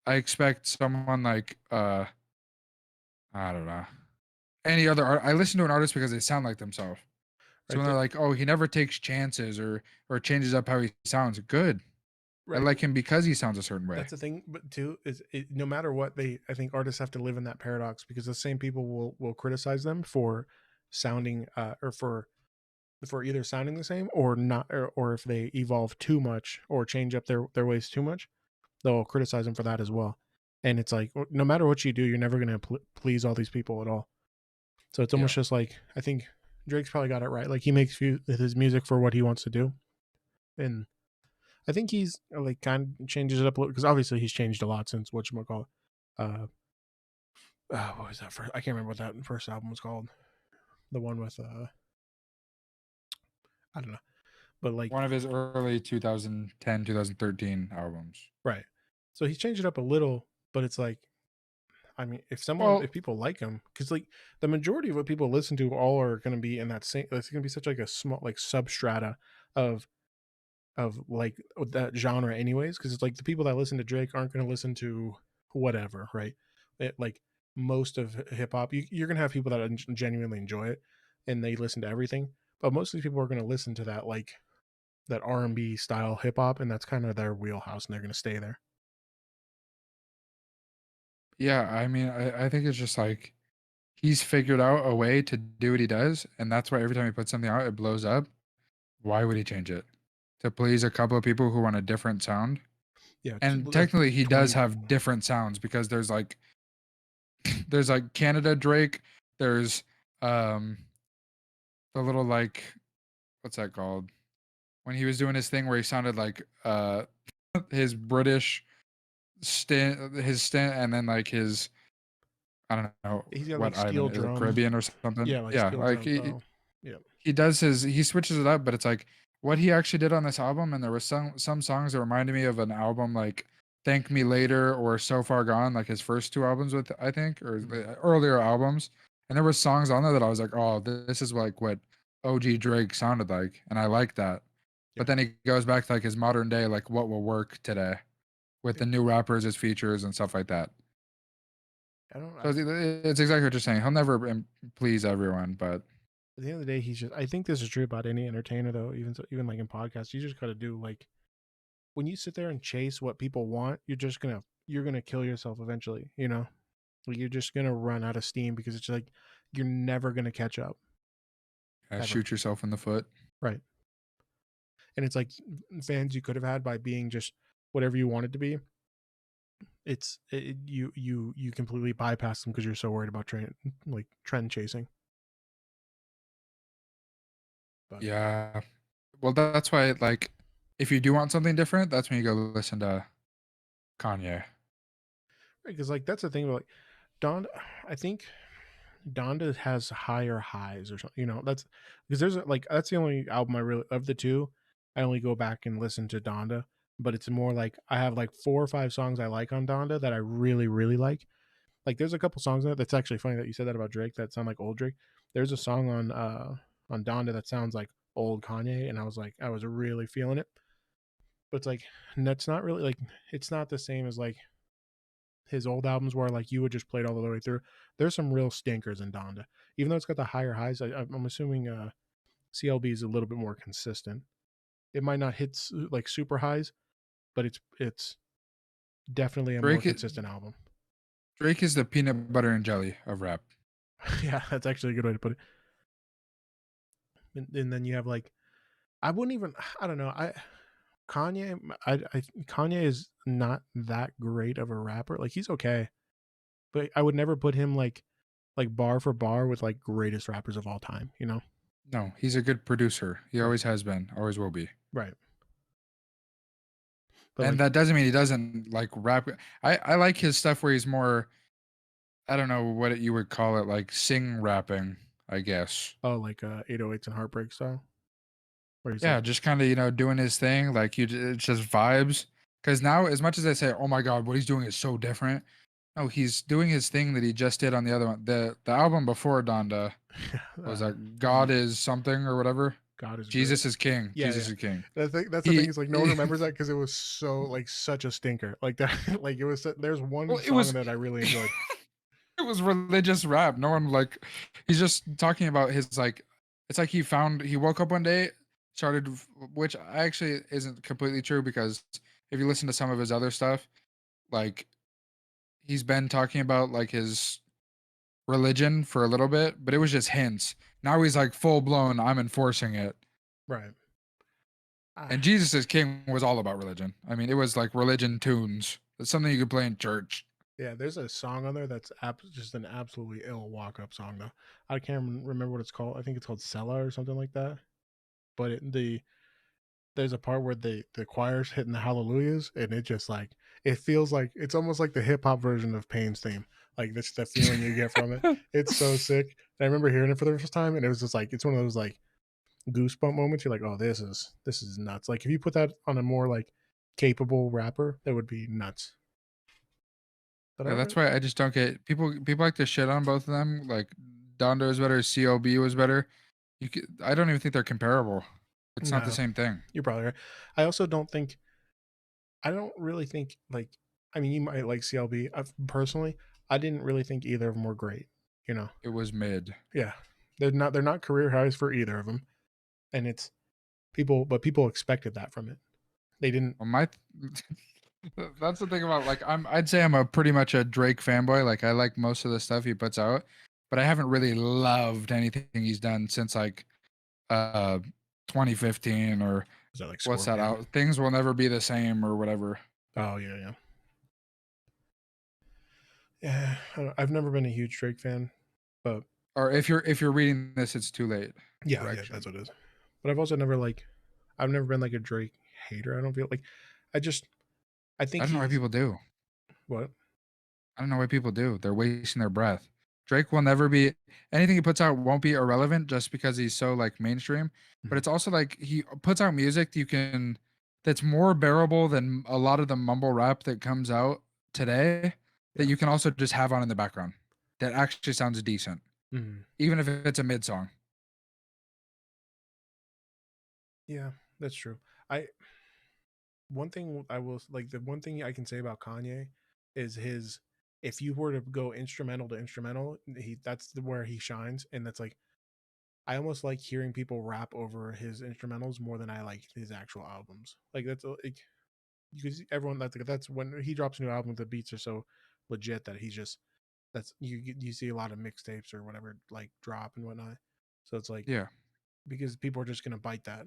B: I expect someone like I don't know. Any other I listen to an artist because they sound like themselves. So
A: Right.
B: when they're like, "Oh, he never takes chances or changes up how he sounds," good. I
A: Right.
B: like him because he sounds a certain way.
A: That's the thing, but too is no matter what I think artists have to live in that paradox, because the same people will criticize them for sounding or for either sounding the same or not, or if they evolve too much or change up their ways too much, they'll criticize them for that as well. And it's like, no matter what you do, you're never going to please all these people at all. So it's almost just like, I think Drake's probably got it right. Like, he makes his music for what he wants to do, and I think he's like kind of changes it up a little, because obviously he's changed a lot since whatchamacallit. What was that first? I can't remember what that first album was called. The one with I don't know, but like
B: one of his early 2010, 2013 albums.
A: Right. So he's changed it up a little, but it's like, I mean, if people like him, because like the majority of what people listen to all are going to be in that same. It's going to be such like a small like substrata of like that genre, anyways. Because it's like the people that listen to Drake aren't going to listen to whatever, right? Like most of hip hop, you're going to have people that genuinely enjoy it and they listen to everything, but most of these people are going to listen to that like that R&B style hip hop, and that's kind of their wheelhouse, and they're going to stay there.
B: Yeah, I mean, I think it's just like he's figured out a way to do what he does, and that's why every time he puts something out, it blows up. Why would he change it? To please a couple of people who want a different sound?
A: Yeah,
B: And technically, he does have different sounds because there's like Canada Drake. There's the little like what's that called? When he was doing his thing where he sounded like his British stint, and then like his I don't know
A: he's got
B: what
A: like steel
B: island is it,
A: drums.
B: Caribbean or something?
A: Yeah, like
B: Yeah,
A: steel
B: like
A: drums.
B: he does he switches it up, but it's like what he actually did on this album. And there was some songs that reminded me of an album like Thank Me Later or So Far Gone, like his first two albums with I think, or the earlier albums. And there were songs on there that I was like, oh, this is like what OG Drake sounded like, and I like that.
A: Yeah.
B: But then he goes back to like his modern day, like what will work today with the new rappers as features and stuff like that.
A: I don't.
B: So it's exactly what you're saying. He'll never please everyone, but
A: At the end of the day, he's just. I think this is true about any entertainer, though. Even like in podcasts, you just got to do like when you sit there and chase what people want, you're gonna kill yourself eventually. You know, like you're just gonna run out of steam, because it's like you're never gonna catch up.
B: shoot yourself in the foot.
A: Right. And it's like fans you could have had by being just whatever you wanted to be. You completely bypass them because you're so worried about trend chasing. But
B: Yeah. Well, that's why, like, if you do want something different, that's when you go listen to Kanye.
A: because like that's the thing about like Don. I think Donda has higher highs or something. You know, that's because there's like that's the only album I really of the two. I only go back and listen to Donda, but it's more like I have like 4 or 5 songs I like on Donda that I really really like. Like there's a couple songs on it that's actually funny that you said that about Drake that sound like old Drake. There's a song on Donda that sounds like old Kanye, and I was really feeling it. But it's like that's not really like it's not the same as like his old albums where like you would just play it all the way through. There's some real stinkers in Donda, even though it's got the higher highs. I'm assuming CLB is a little bit more consistent. It might not hit like super highs, but it's definitely a more consistent album.
B: Drake is the peanut butter and jelly of rap.
A: Yeah, that's actually a good way to put it. And then you have like I wouldn't even. I don't know. Kanye. Kanye is not that great of a rapper. Like he's okay, but I would never put him like bar for bar with like greatest rappers of all time. You know?
B: No, he's a good producer. He
A: Right.
B: always has been, always will be.
A: Right. But
B: And
A: like,
B: that doesn't mean he doesn't like rap. I like his stuff where he's more, I don't know what you would call it, like sing rapping, I guess.
A: oh, like 808s and Heartbreak style, where he's
B: Yeah,
A: like,
B: just kind of, doing his thing. Like it's just vibes. Because now, as much as I say, oh my God, what he's doing is so different. No, he's doing his thing that he just did on the other one. The album before Donda was that God is something or whatever.
A: God is
B: Jesus
A: great.
B: is king.
A: Yeah,
B: Jesus
A: yeah.
B: is king.
A: That's the thing is like no one remembers that because it was so like such a stinker. Like that, like it was. There's one
B: Well, it
A: song
B: was
A: that I really enjoyed.
B: it was religious rap. No one like he's just talking about his like it's like he woke up one day, started which actually isn't completely true because if you listen to some of his other stuff, like he's been talking about like his religion for a little bit, but it was just hints. Now he's like full blown, I'm enforcing it.
A: Right.
B: And Jesus is King was all about religion. I mean, it was like religion tunes. It's something you could play in church.
A: Yeah, there's a song on there that's just an absolutely ill walk up song though. I can't remember what it's called. I think it's called Sella or something like that. But there's a part where the choir's hitting the hallelujahs and it just like it feels like it's almost like the hip hop version of Payne's theme. Like that's the feeling you get from it. It's so sick. And I remember hearing it for the first time and it was just like it's one of those like goosebump moments. You're like, oh, this is nuts. Like if you put that on a more like capable rapper, that would be nuts. But
B: Yeah, that's why I just don't get people. People like to shit on both of them. Like Donda was better, Cob was better. I don't even think they're comparable. It's not the
A: no,
B: same thing.
A: you're probably right. I also don't think. I don't really think like. I mean, you might like CLB. Personally, I didn't really think either of them were great. You know.
B: It was mid.
A: Yeah, they're not. They're not career highs for either of them, and it's people. But people expected that from it. They didn't.
B: Well, that's the thing about like I'd say I'm a pretty much a Drake fanboy. Like I like most of the stuff he puts out, but I haven't really loved anything he's done since like 2015 or
A: Was that like
B: what's that
A: Scorpion?
B: out? Things will never be the same or whatever.
A: Oh yeah, yeah. Yeah, I've never been a huge Drake fan, but
B: Or if you're reading this, it's too late.
A: yeah,
B: Correction.
A: that's what it is. But I've also never like, I've never been like a Drake hater. I don't feel like, I just, I
B: I
A: think
B: don't know why
A: he's
B: people do.
A: what?
B: I don't know why people do. They're wasting their breath. Drake will never be anything he puts out won't be irrelevant just because he's so like mainstream. But it's also like he puts out music that's more bearable than a lot of the mumble rap that comes out today that you can also just have on in the background. That actually sounds decent.
A: Mhm.
B: Even if it's a mid song.
A: Yeah, that's true. One thing I will like the one thing I can say about Kanye is his. If you were to go instrumental to instrumental, that's where he shines, and that's like I almost like hearing people rap over his instrumentals more than I like his actual albums. Like that's like because everyone that's when he drops a new album, the beats are so legit that he's just that's you see a lot of mixtapes or whatever like drop and whatnot. So it's like
B: Yeah.
A: because people are just gonna bite that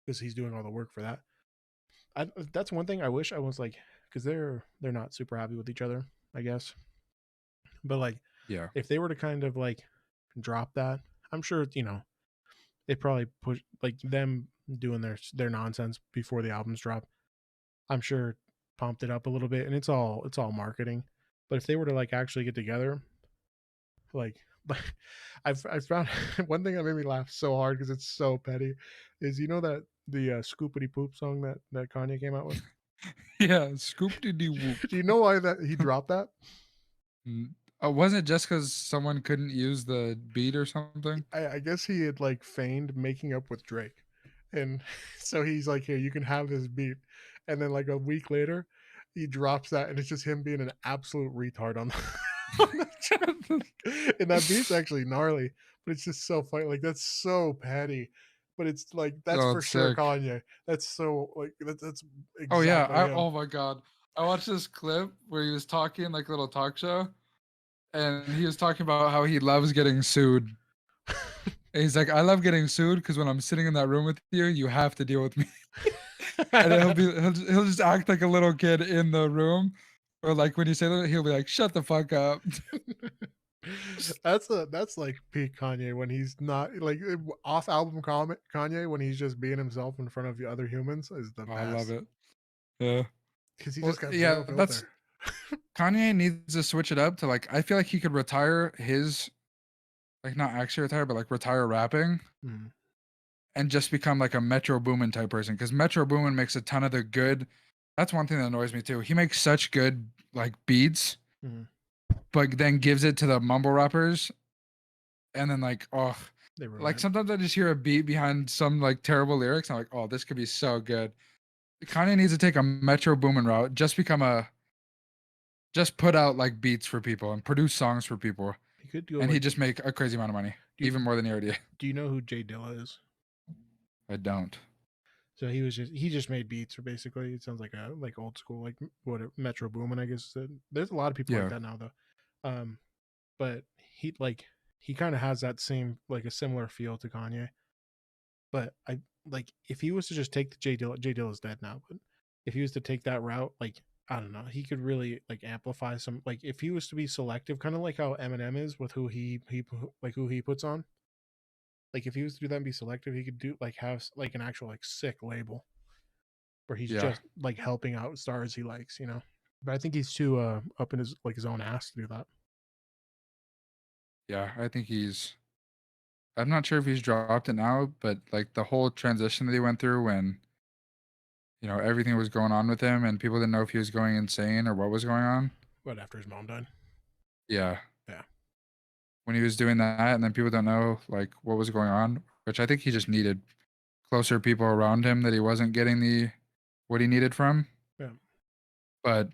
A: because he's doing all the work for that. That's one thing I wish I was like because they're not super happy with each other, I guess. But like
B: Yeah.
A: if they were to kind of like drop that, I'm sure they probably push like them doing their nonsense before the albums drop. I'm sure pumped it up a little bit, and it's all marketing. But if they were to like actually get together, like, but I've found one thing that made me laugh so hard because it's so petty, is that the Scoopity Poop song that Kanye came out with.
B: Yeah. Scoop diddy whoop.
A: Do you know why that he dropped that?
B: Wasn't it just because someone couldn't use the beat or something?
A: I guess he had like feigned making up with Drake, and so he's like, "Here, you can have this beat," and then like a week later, he drops that, and it's just him being an absolute retard on the track. And that beat's actually gnarly, but it's just so funny. Like that's so petty, but it's like that's
B: Oh,
A: for
B: it's
A: sure
B: sick.
A: Kanye. That's so like that's
B: Oh yeah.
A: exactly him.
B: Oh my god. I watched this clip where he was talking like a little talk show, and he was talking about how he loves getting sued. He's like, I love getting sued because when I'm sitting in that room with you, you have to deal with me. And then he'll just act like a little kid in the room, or like when you say that, he'll be like, "Shut the fuck up."
A: That's like peak Kanye when he's not like off album Kanye when he's just being himself in front of the other humans is the
B: Oh, I love
A: best
B: it. Yeah.
A: because he
B: Well,
A: just got zero
B: yeah,
A: filter.
B: Kanye needs to switch it up to like I feel like he could retire his like not actually retire, but like retire rapping
A: Mm.
B: and just become like a Metro Boomin type person because Metro Boomin makes a ton of the good. That's one thing that annoys me too. He makes such good like beats,
A: Mm.
B: but then gives it to the mumble rappers, and then like oh,
A: They ruin
B: like
A: it.
B: sometimes I just hear a beat behind some like terrible lyrics. I'm like, oh, this could be so good. Kanye needs to take a Metro Boomin route, just put out like beats for people and produce songs for people,
A: He could do
B: and
A: like.
B: he'd just make a crazy amount of money, even more than he already.
A: Do you know who Jay Dilla is?
B: I don't.
A: So he just made beats, or basically it sounds like a like old school like what Metro Boomin, I guess. There's a lot of people like
B: Yeah.
A: that now though. But he kind of has that same like a similar feel to Kanye. But I like if he was to just take the Jay Dilla's dead now, but if he was to take that route, like I don't know, he could really like amplify some like if he was to be selective, kind of like how Eminem is with who who he puts on. Like if he was to do that and be selective, he could do like have like an actual like sick label where he's
B: Yeah.
A: just like helping out stars he likes, you know. But I think he's too up in his like his own ass to do that.
B: Yeah, I think I'm not sure if he's dropped it now, but like the whole transition that he went through when, everything was going on with him and people didn't know if he was going insane or what was going on.
A: But after his mom died,
B: Yeah.
A: yeah,
B: When he was doing that and then people don't know like what was going on, which I think he just needed closer people around him that he wasn't getting what he needed from.
A: yeah,
B: But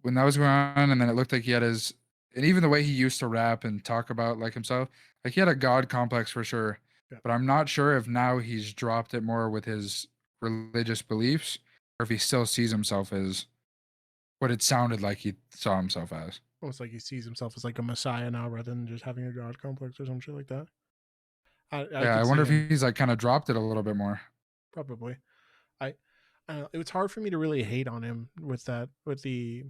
B: when that was going on and then it looked like he had and even the way he used to rap and talk about like himself, like he had a god complex for sure.
A: yeah.
B: But I'm not sure if now he's dropped it more with his religious beliefs or if he still sees himself as what it sounded like he saw himself as.
A: Almost like he sees himself as like a messiah now rather than just having a god complex or some shit like that. I
B: Yeah, I
A: could see
B: wonder if
A: him
B: he's like kind of dropped it a little bit more.
A: probably. I don't know, it was hard for me to really hate on him with that with the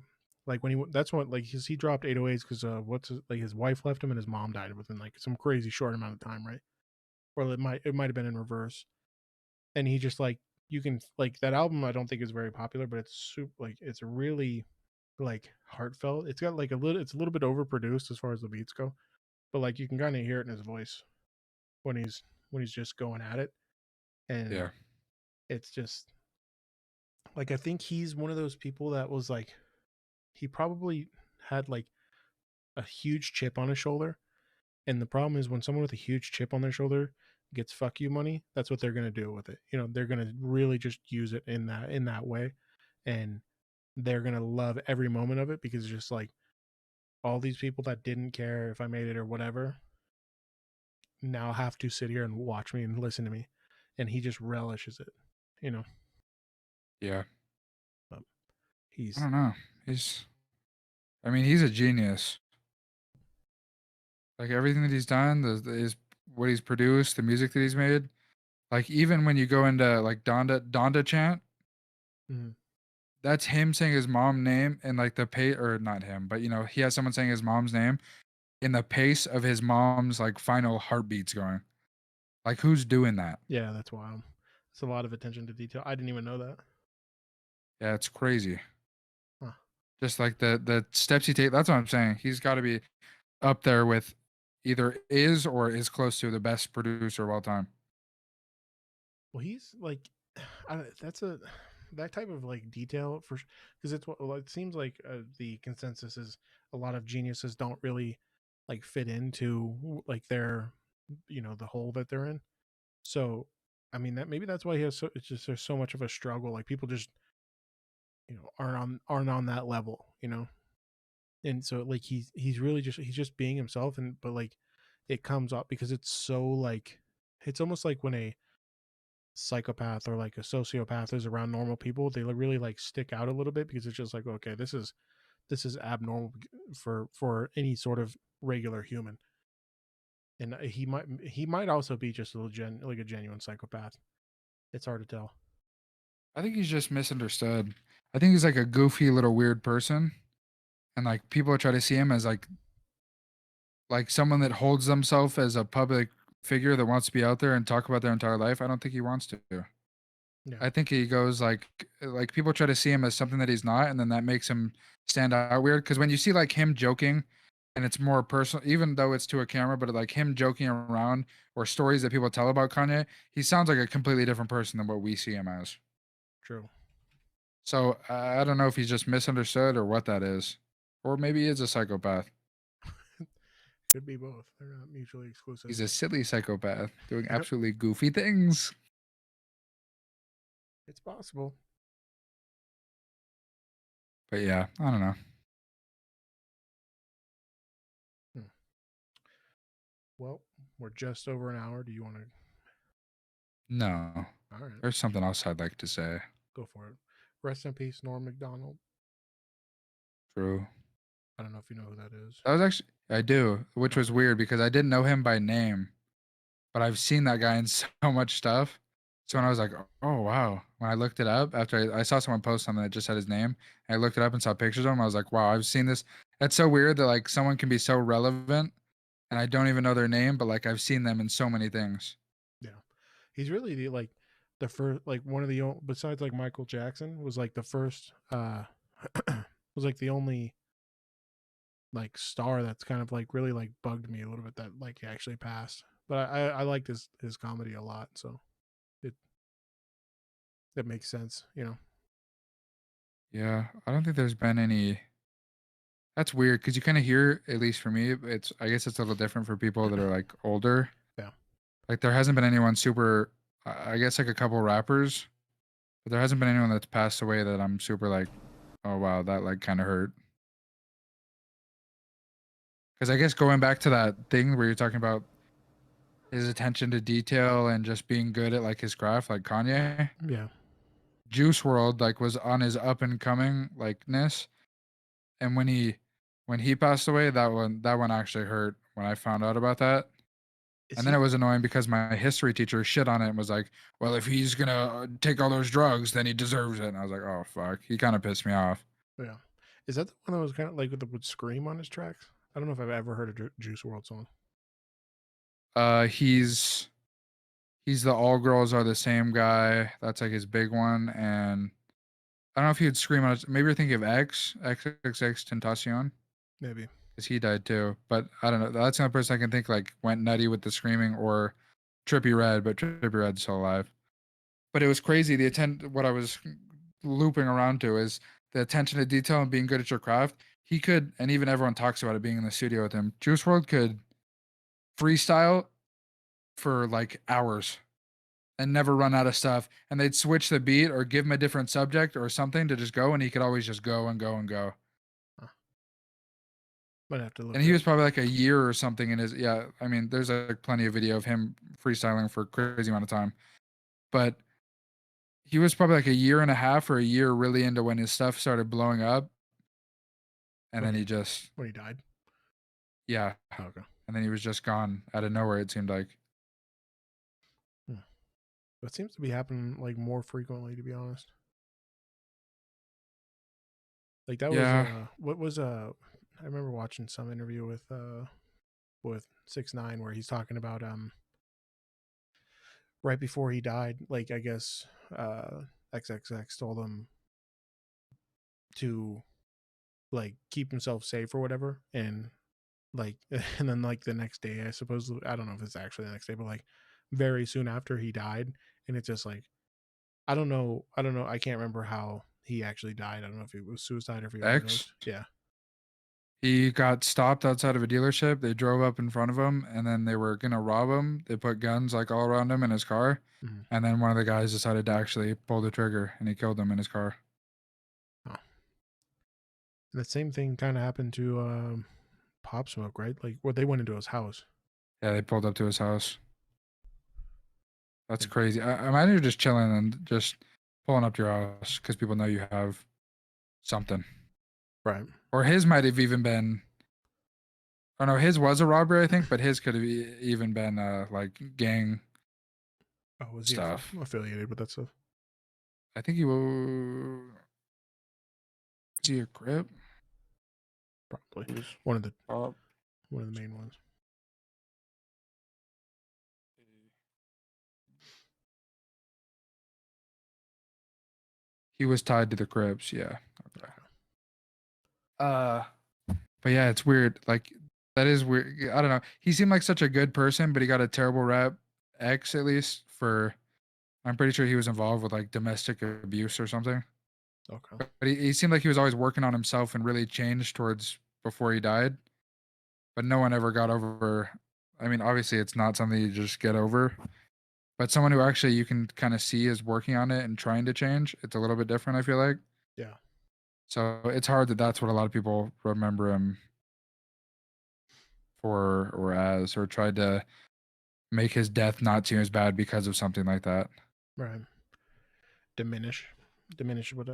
A: like when that's what like he dropped 808s because like his wife left him and his mom died within like some crazy short amount of time, right? Or it might have been in reverse, and he just like you can like that album I don't think is very popular, but it's super like it's really like heartfelt. It's got like it's a little bit overproduced as far as the beats go, but like you can kind of hear it in his voice when he's just going at it, and
B: Yeah.
A: it's just like I think he's one of those people that was like he probably had like a huge chip on his shoulder. And the problem is when someone with a huge chip on their shoulder gets fuck you money, that's what they're gonna do with it. You know, they're gonna really just use it in that way. And they're gonna love every moment of it because it's just like all these people that didn't care if I made it or whatever now have to sit here and watch me and listen to me. And he just relishes it, you know.
B: Yeah.
A: But
B: I
A: he's
B: don't know. He's a genius. Like everything that he's done, is what he's produced, the music that he's made. Like even when you go into like Donda chant,
A: mhm.
B: that's him saying his mom name and like the pay or not him, but he has someone saying his mom's name in the pace of his mom's like final heartbeats going. Like who's doing that?
A: Yeah, that's wild. It's a lot of attention to detail. I didn't even know that.
B: Yeah, it's crazy.
A: Huh.
B: Just like the steps he take. That's what I'm saying. He's got to be up there with either is or is close to the best producer of all time.
A: Well, he's like, that's a that type of like detail for because it's what well, it seems like the consensus is a lot of geniuses don't really like fit into like their the hole that they're in. So, I mean that maybe that's why he has it's just there's so much of a struggle. Like people just aren't on that level, and so like he's really he's just being himself, and but like it comes up because it's so like it's almost like when a psychopath or like a sociopath is around normal people, they really like stick out a little bit because it's just like okay, this is abnormal for any sort of regular human. and he might also be just like a genuine psychopath. It's hard to tell.
B: I think he's just misunderstood. I think he's like a goofy little weird person, and like people try to see him as like someone that holds themselves as a public figure that wants to be out there and talk about their entire life. I don't think he wants to.
A: Yeah,
B: I think he goes like people try to see him as something that he's not, and then that makes him stand out weird. Because when you see like him joking, and it's more personal, even though it's to a camera, but like him joking around or stories that people tell about Kanye, he sounds like a completely different person than what we see him as.
A: true.
B: So I don't know if he's just misunderstood or what that is, or maybe he is a psychopath.
A: Could be both. They're not mutually exclusive.
B: He's a silly psychopath doing
A: Yep.
B: absolutely goofy things.
A: It's possible.
B: But yeah, I don't know.
A: Well, we're just over an hour. Do you want to?
B: No,
A: All right,
B: there's something else I'd like to say.
A: go for it. Rest in peace, Norm Macdonald.
B: True.
A: I don't know if you know who that is.
B: That was actually I do, which was weird because I didn't know him by name, but I've seen that guy in so much stuff. So when I was like, oh wow, when I looked it up after I saw someone post something that just had his name, and I looked it up and saw pictures of him, I was like, wow, I've seen this. That's so weird that like someone can be so relevant, and I don't even know their name, but like I've seen them in so many things.
A: Yeah, he's really the first, like one of the besides like Michael Jackson was like the first was like the only like star that's kind of like really like bugged me a little bit that like he actually passed. But I liked his comedy a lot, so it makes sense, you know.
B: Yeah, I don't think there's been any. That's weird because you kind of hear, at least for me, it's I guess it's a little different for people that are like older.
A: Yeah.
B: Like there hasn't been anyone super. I guess like a couple rappers, but there hasn't been anyone that's passed away that I'm super like, oh wow, that like kind of hurt. Because I guess going back to that thing where you're talking about his attention to detail and just being good at like his craft, like Kanye,
A: Yeah.
B: Juice World like was on his up and coming likeness, and when he passed away, that one actually hurt when I found out about that.
A: Is
B: And then
A: he
B: it was annoying because my history teacher shit on it and was like, "Well, if he's gonna take all those drugs, then he deserves it." And I was like, "Oh fuck," he kind of pissed me off.
A: Yeah. Is that the one that was kind of like with Scream on his tracks? I don't know if I've ever heard a Juice World song.
B: He's the All Girls Are the Same guy. That's like his big one. And I don't know if he'd scream on it. Maybe you're thinking of XXX Tentacion,
A: Maybe.
B: because he died too. But I don't know. That's the only person I can think like went nutty with the screaming, or Trippie Redd, but Trippie Redd's still alive. But it was crazy. What I was looping around to is the attention to detail and being good at your craft. He could, and even everyone talks about it being in the studio with him. Juice WRLD could freestyle for like hours and never run out of stuff. And they'd switch the beat or give him a different subject or something to just go, and he could always just go and go and go.
A: Might have to look.
B: And he was probably like a year or something in his. Yeah, I mean, there's like plenty of video of him freestyling for a crazy amount of time, but he was probably like a year and a half or a year really into when his stuff started blowing up, and then he just
A: when he died.
B: yeah,
A: Okay.
B: and then he was just gone out of nowhere. It seemed like.
A: But it seems to be happening like more frequently, to be honest. Like that was what was I remember watching some interview with 6ix9ine where he's talking about right before he died, like I guess XXX told him to like keep himself safe or whatever, and like and then like the next day, I suppose, I don't know if it's actually the next day, but like very soon after he died, and it's just like I don't know, I can't remember how he actually died. I don't know if it was suicide or if he overdosed. Yeah.
B: He got stopped outside of a dealership. They drove up in front of him, and then they were gonna rob him. They put guns like all around him in his car, and then one of the guys decided to actually pull the trigger, and he killed him in his car.
A: Oh. The same thing kind of happened to Pop Smoke, right? Like, well, they went into his house.
B: Yeah, they pulled up to his house. That's crazy. I imagine you're just chilling and just pulling up to your house because people know you have something.
A: Right.
B: Or his might have even been Oh no, his was a robbery, I think, but his could have even been like gang
A: Oh, was he
B: stuff.
A: affiliated with that stuff?
B: I think was he a Crip?
A: Probably
B: He was
A: one of the
B: top.
A: main ones.
B: He was tied to the Crips, yeah. Okay. But yeah, it's weird. Like that is weird. I don't know. He seemed like such a good person, but he got a terrible rap. X at least for. I'm pretty sure he was involved with like domestic abuse or something.
A: Okay.
B: But he seemed like he was always working on himself and really changed towards before he died. But no one ever got over. I mean, obviously, it's not something you just get over. But someone who actually you can kind of see is working on it and trying to change. It's a little bit different. I feel like.
A: Yeah.
B: So it's hard that that's what a lot of people remember him for or as, or tried to make his death not seem as bad because of something like that.
A: Right. Diminish what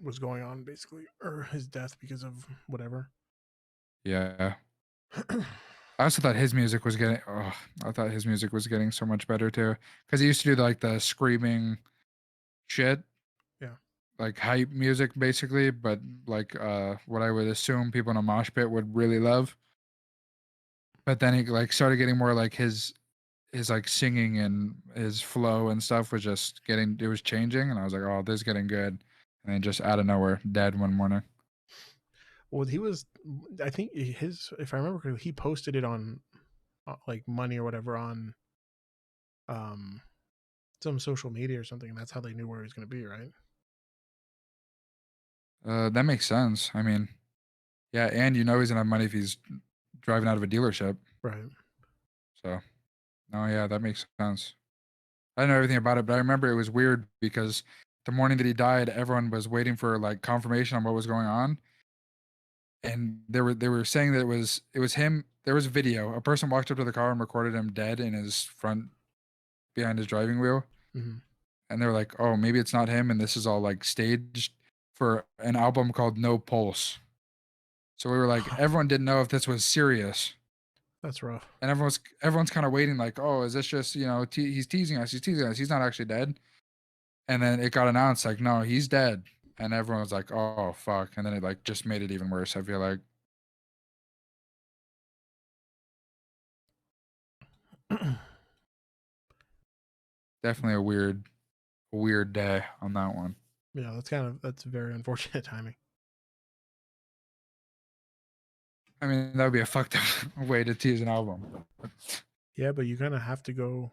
A: was going on, basically, or his death because of whatever.
B: Yeah. I also thought his music was getting. Oh, I thought his music was getting so much better too, because he used to do like the screaming shit,
A: Yeah.
B: like hype music basically, but like what I would assume people in a mosh pit would really love. But then he like started getting more like his like singing and his flow and stuff was just getting, it was changing, and I was like, oh, this is getting good. And then just out of nowhere, dead one morning.
A: Well, he was. I think his, if I remember correctly, he posted it on like Money or whatever on um some social media or something, and that's how they knew where he was going to be, right?
B: That makes sense. I mean, yeah, and you know he's gonna have money if he's driving out of a dealership.
A: Right.
B: So, no, yeah, that makes sense. I didn't know everything about it, but I remember it was weird because the morning that he died, everyone was waiting for like confirmation on what was going on, and they were saying that it was him. There was a video. A person walked up to the car and recorded him dead in his front behind his driving wheel,
A: Mm-hmm.
B: and they were like, "Oh, maybe it's not him, and this is all like staged for an album called No Pulse." So we were like, everyone didn't know if this was serious.
A: That's rough.
B: And everyone's kind of waiting, like, oh, is this just he's teasing us? He's teasing us. He's not actually dead. And then it got announced, like, no, he's dead. And everyone was like, oh fuck. And then it like just made it even worse. I feel like definitely a weird day on that one.
A: Yeah, that's very unfortunate timing.
B: I mean, that would be a fucked up way to tease an album.
A: Yeah, but you kind of have to go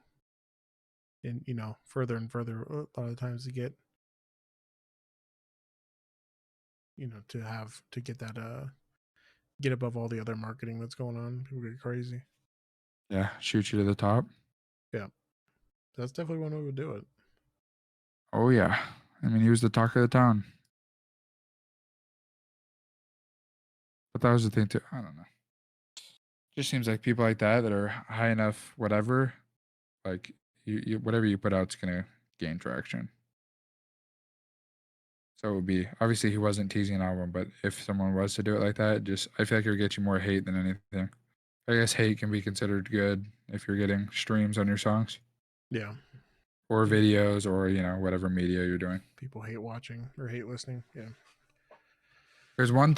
A: in, further and further a lot of the times to get, to get that get above all the other marketing that's going on. People get crazy.
B: Yeah, shoot you to the top.
A: Yeah, that's definitely one way to do it.
B: Oh yeah, I mean, he was the talk of the town. But that was the thing too. I don't know. Just seems like people like that are high enough, whatever. Like you whatever you put out's gonna gain traction. So it would be, obviously he wasn't teasing an album, but if someone was to do it like that, just I feel like it would get you more hate than anything. I guess hate can be considered good if you're getting streams on your songs
A: Yeah,
B: or videos or whatever media you're doing.
A: people hate watching or hate listening. Yeah.
B: There's one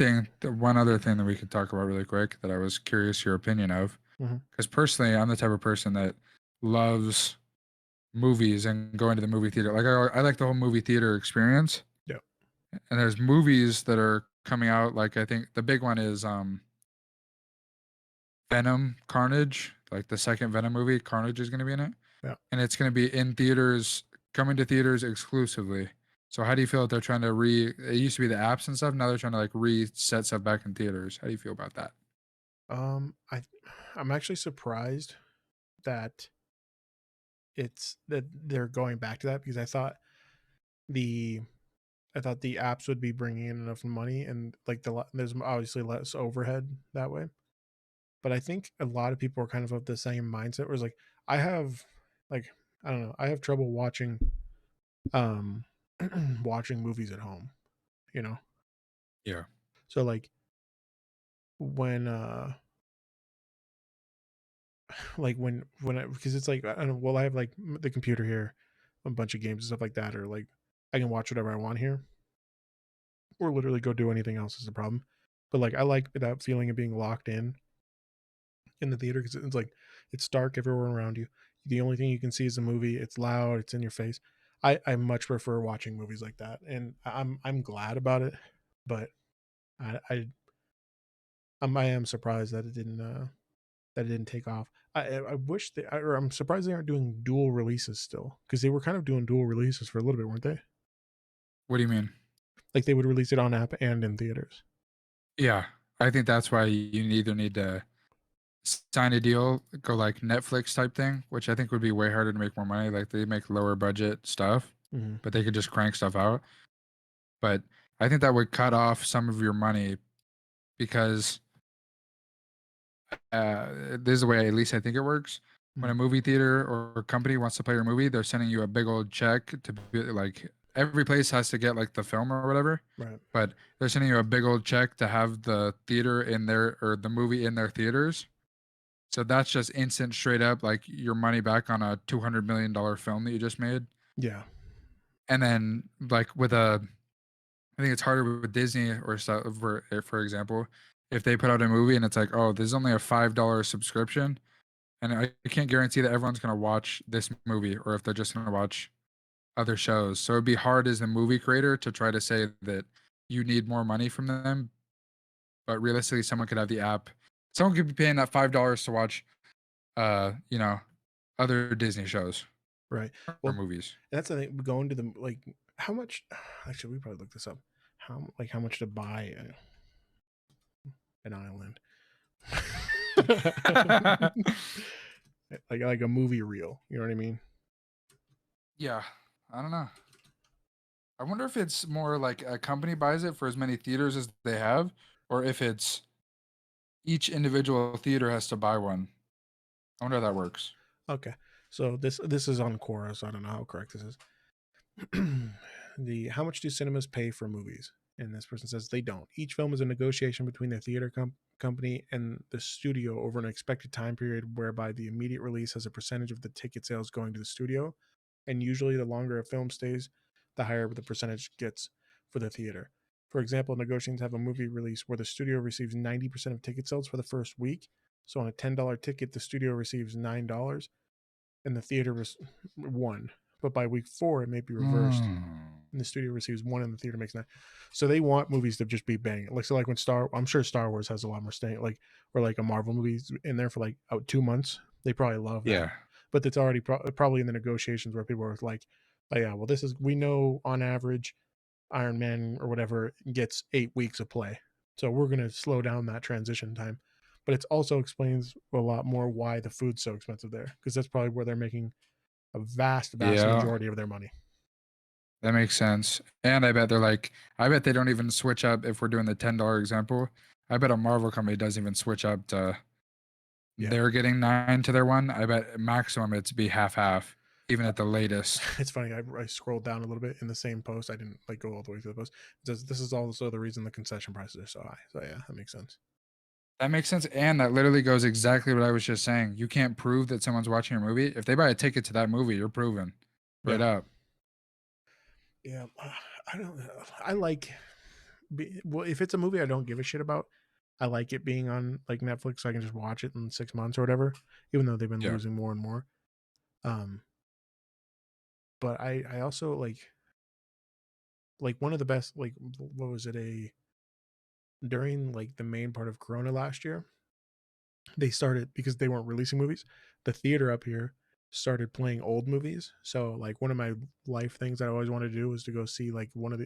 B: other thing that we could talk about really quick that I was curious your opinion of. Because personally, I'm the type of person that loves movies and going to the movie theater. Like I like the whole movie theater experience.
A: Yeah.
B: And there's movies that are coming out. Like I think the big one is Venom Carnage. Like the second Venom movie, Carnage is going to be in it.
A: Yeah.
B: And it's going to be in theaters, coming to theaters exclusively. So how do you feel that they're trying to it used to be the apps and stuff, now they're trying to like reset stuff back in theaters. How do you feel about that?
A: I'm actually surprised that they're going back to that, because I thought the apps would be bringing in enough money, and like there's obviously less overhead that way. But I think a lot of people are kind of the same mindset, where it's like, I have, like, I don't know, I have trouble watching watching movies at home,
B: Yeah.
A: so like when like because it's like I don't know, well, I have like the computer here, a bunch of games and stuff like that, or like I can watch whatever I want here, or literally go do anything else is the problem. But like I like that feeling of being locked in the theater because it's like it's dark everywhere around you. The only thing you can see is the movie. It's loud. It's in your face. I much prefer watching movies like that, and I'm glad about it. But I I, I am surprised that it didn't take off. I wish or I'm surprised they aren't doing dual releases still because they were kind of doing dual releases for a little bit, weren't they?
B: What do you mean?
A: Like they would release it on app and in theaters.
B: Yeah, I think that's why you either need to sign a deal, go like Netflix type thing, which I think would be way harder to make more money. Like they make lower budget stuff,
A: Mm-hmm.
B: but they could just crank stuff out. But I think that would cut off some of your money because this is the way at least I think it works. When a movie theater or company wants to play your movie, they're sending you a big old check to be like every place has to get like the film or whatever.
A: Right.
B: But they're sending you a big old check to have the theater in their or the movie in their theaters. So that's just instant straight up like your money back on a $200 million film that you just made.
A: Yeah.
B: And then like with I think it's harder with Disney or stuff for example, if they put out a movie and it's like, oh, this is only a $5 subscription. And I can't guarantee that everyone's going to watch this movie or if they're just going to watch other shows. So it'd be hard as a movie creator to try to say that you need more money from them. But realistically, someone could have the app. Someone could be paying that $5 to watch, other Disney shows
A: Right.
B: or
A: Well,
B: movies.
A: that's the thing. Going to the like, how much? Actually, we probably looked this up. How much to buy an island? like a movie reel. You know what I mean?
B: Yeah, I don't know. I wonder if it's more like a company buys it for as many theaters as they have, or if it's each individual theater has to buy one. I wonder how that works.
A: Okay. So this is on Quora, so I don't know how correct this is. How much do cinemas pay for movies? And this person says they don't. Each film is a negotiation between the theater company and the studio over an expected time period, whereby the immediate release has a percentage of the ticket sales going to the studio, and usually the longer a film stays, the higher the percentage gets for the theater. For example, negotiations have a movie release where the studio receives 90% of ticket sales for the first week. So on a $10 ticket, the studio receives $9 and the theater was $1. But by week 4, it may be reversed. And the studio receives 1 and the theater makes 9. So they want movies to just be banging. Like, so like when I'm sure Star Wars has a lot more staying, like, or like a Marvel movie's in there for like 2 months. They probably love that.
B: Yeah.
A: But it's already probably in the negotiations where people are like, oh yeah, well, we know on average Iron Man or whatever gets 8 weeks of play. So we're going to slow down that transition time. But it also explains a lot more why the food's so expensive there, because that's probably where they're making a vast majority of their money.
B: That makes sense. And I bet they don't even switch up if we're doing the $10 example. I bet a Marvel company doesn't even switch up to they're getting 9 to their 1. I bet maximum it's be half, even at the latest.
A: It's funny. I scrolled down a little bit in the same post. I didn't like go all the way to the post. It says this is also the reason the concession prices are so high. So yeah, that makes sense.
B: That makes sense. And that literally goes exactly what I was just saying. You can't prove that someone's watching your movie. If they buy a ticket to that movie, you're proven. Right up.
A: Yeah. I don't know. I like, well, if it's a movie I don't give a shit about, I like it being on like Netflix. So I can just watch it in 6 months or whatever, even though they've been losing more and more. But I also like one of the best, like, what was it, during like the main part of Corona last year, they started, because they weren't releasing movies, the theater up here started playing old movies. So like one of my life things that I always wanted to do was to go see like one of the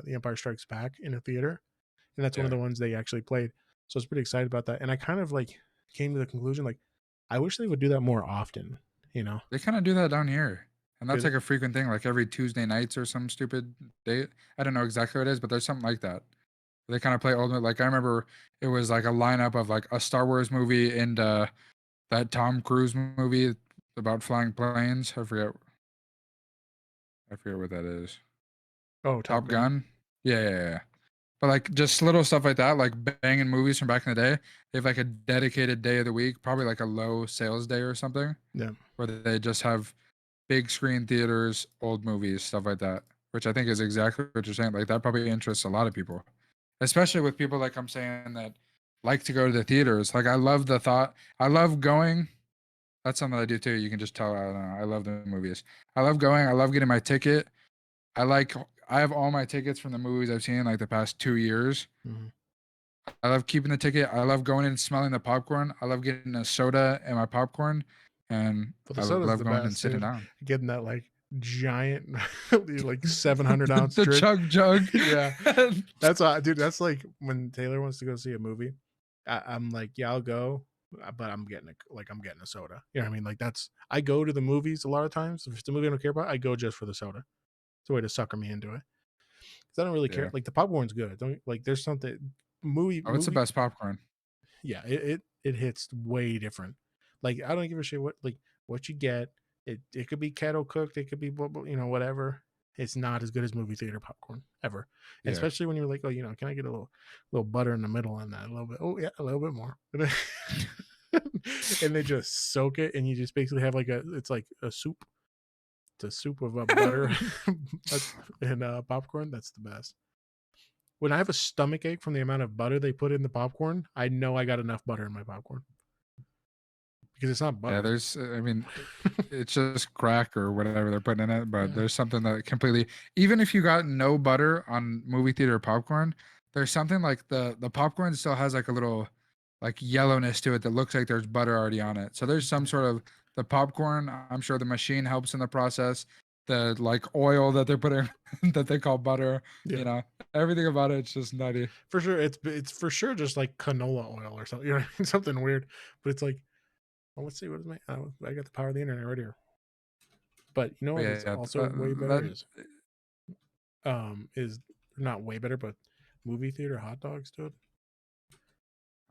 A: The Empire Strikes Back in a theater, and that's one of the ones they actually played. So I was pretty excited about that, and I kind of like came to the conclusion like I wish they would do that more often.
B: They kind of do that down here, and that's like a frequent thing, like every Tuesday nights or some stupid date. I don't know exactly what it is, but there's something like that. They kind of play old. Like I remember it was like a lineup of like a Star Wars movie and that Tom Cruise movie about flying planes. I forget what that is.
A: Oh,
B: Top Gun. Yeah. But like just little stuff like that, like banging movies from back in the day, they have like a dedicated day of the week, probably like a low sales day or something.
A: Yeah.
B: Where they just have big screen theaters, old movies, stuff like that. Which I think is exactly what you're saying. Like that probably interests a lot of people. Especially with people like I'm saying that like to go to the theaters. Like I love the thought. I love going. That's something I do too. You can just tell. I don't know. I love the movies. I love going. I love getting my ticket. I have all my tickets from the movies I've seen like the past 2 years.
A: Mm-hmm.
B: I love keeping the ticket. I love going in and smelling the popcorn. I love getting a soda and my popcorn, and
A: But the
B: I
A: soda's
B: love
A: the
B: going and
A: best,
B: sitting
A: dude.
B: down.
A: Getting that like giant, like 700-ounce
B: the
A: drink.
B: jug.
A: Yeah, that's dude. That's like when Taylor wants to go see a movie. I'm like, yeah, I'll go, but I'm getting a soda. You know what I mean? Like I go to the movies a lot of times. If it's a movie I don't care about, I go just for the soda. It's a way to sucker me into it. Because I don't really care.
B: Yeah.
A: Like the popcorn's good. Don't like. There's something
B: Oh, it's the best popcorn.
A: Yeah, it hits way different. Like I don't give a shit what you get. It could be kettle cooked. It could be whatever. It's not as good as movie theater popcorn ever. And
B: Yeah.
A: especially when you're like, oh, can I get a little butter in the middle on that? A little bit. Oh yeah, a little bit more. And they just soak it, and you just basically have it's like a soup. It's a soup of butter and popcorn. That's the best. When I have a stomach ache from the amount of butter they put in the popcorn, I know I got enough butter in my popcorn. Because it's not butter.
B: Yeah, it's just crack or whatever they're putting in it, but there's something that completely, even if you got no butter on movie theater popcorn, there's something like the popcorn still has like a little like yellowness to it that looks like there's butter already on it. So there's some sort of the popcorn, I'm sure the machine helps in the process. The like oil that they're putting that they call butter, everything about it's just nutty.
A: For sure, it's for sure just like canola oil or something, something weird. But it's like, let's see, what is I got the power of the internet right here. But you know what? It's also way better is not way better, but movie theater hot dogs, dude.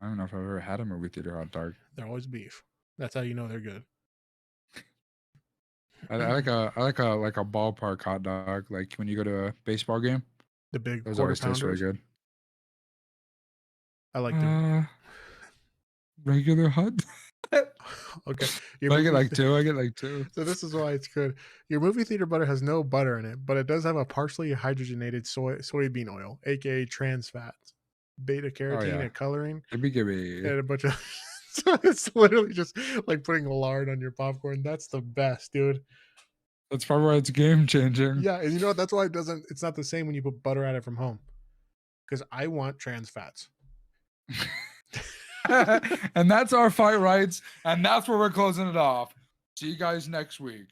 B: I don't know if I've ever had a movie theater hot dog.
A: They're always beef. That's how you know they're good.
B: I like a ballpark hot dog, like when you go to a baseball game.
A: The big
B: those
A: quarter
B: always taste really
A: pounders.
B: good.
A: I like the
B: regular hot.
A: Okay,
B: I get like two.
A: So this is why it's good. Your movie theater butter has no butter in it, but it does have a partially hydrogenated soybean oil, aka trans fats, beta carotene, and coloring,
B: Gibby.
A: and a bunch of. So it's literally just like putting lard on your popcorn. That's the best, dude.
B: That's probably why it's game changing.
A: Yeah, and that's why it's not the same when you put butter at it from home. Because I want trans fats.
B: And that's our fight rights, and that's where we're closing it off. See you guys next week.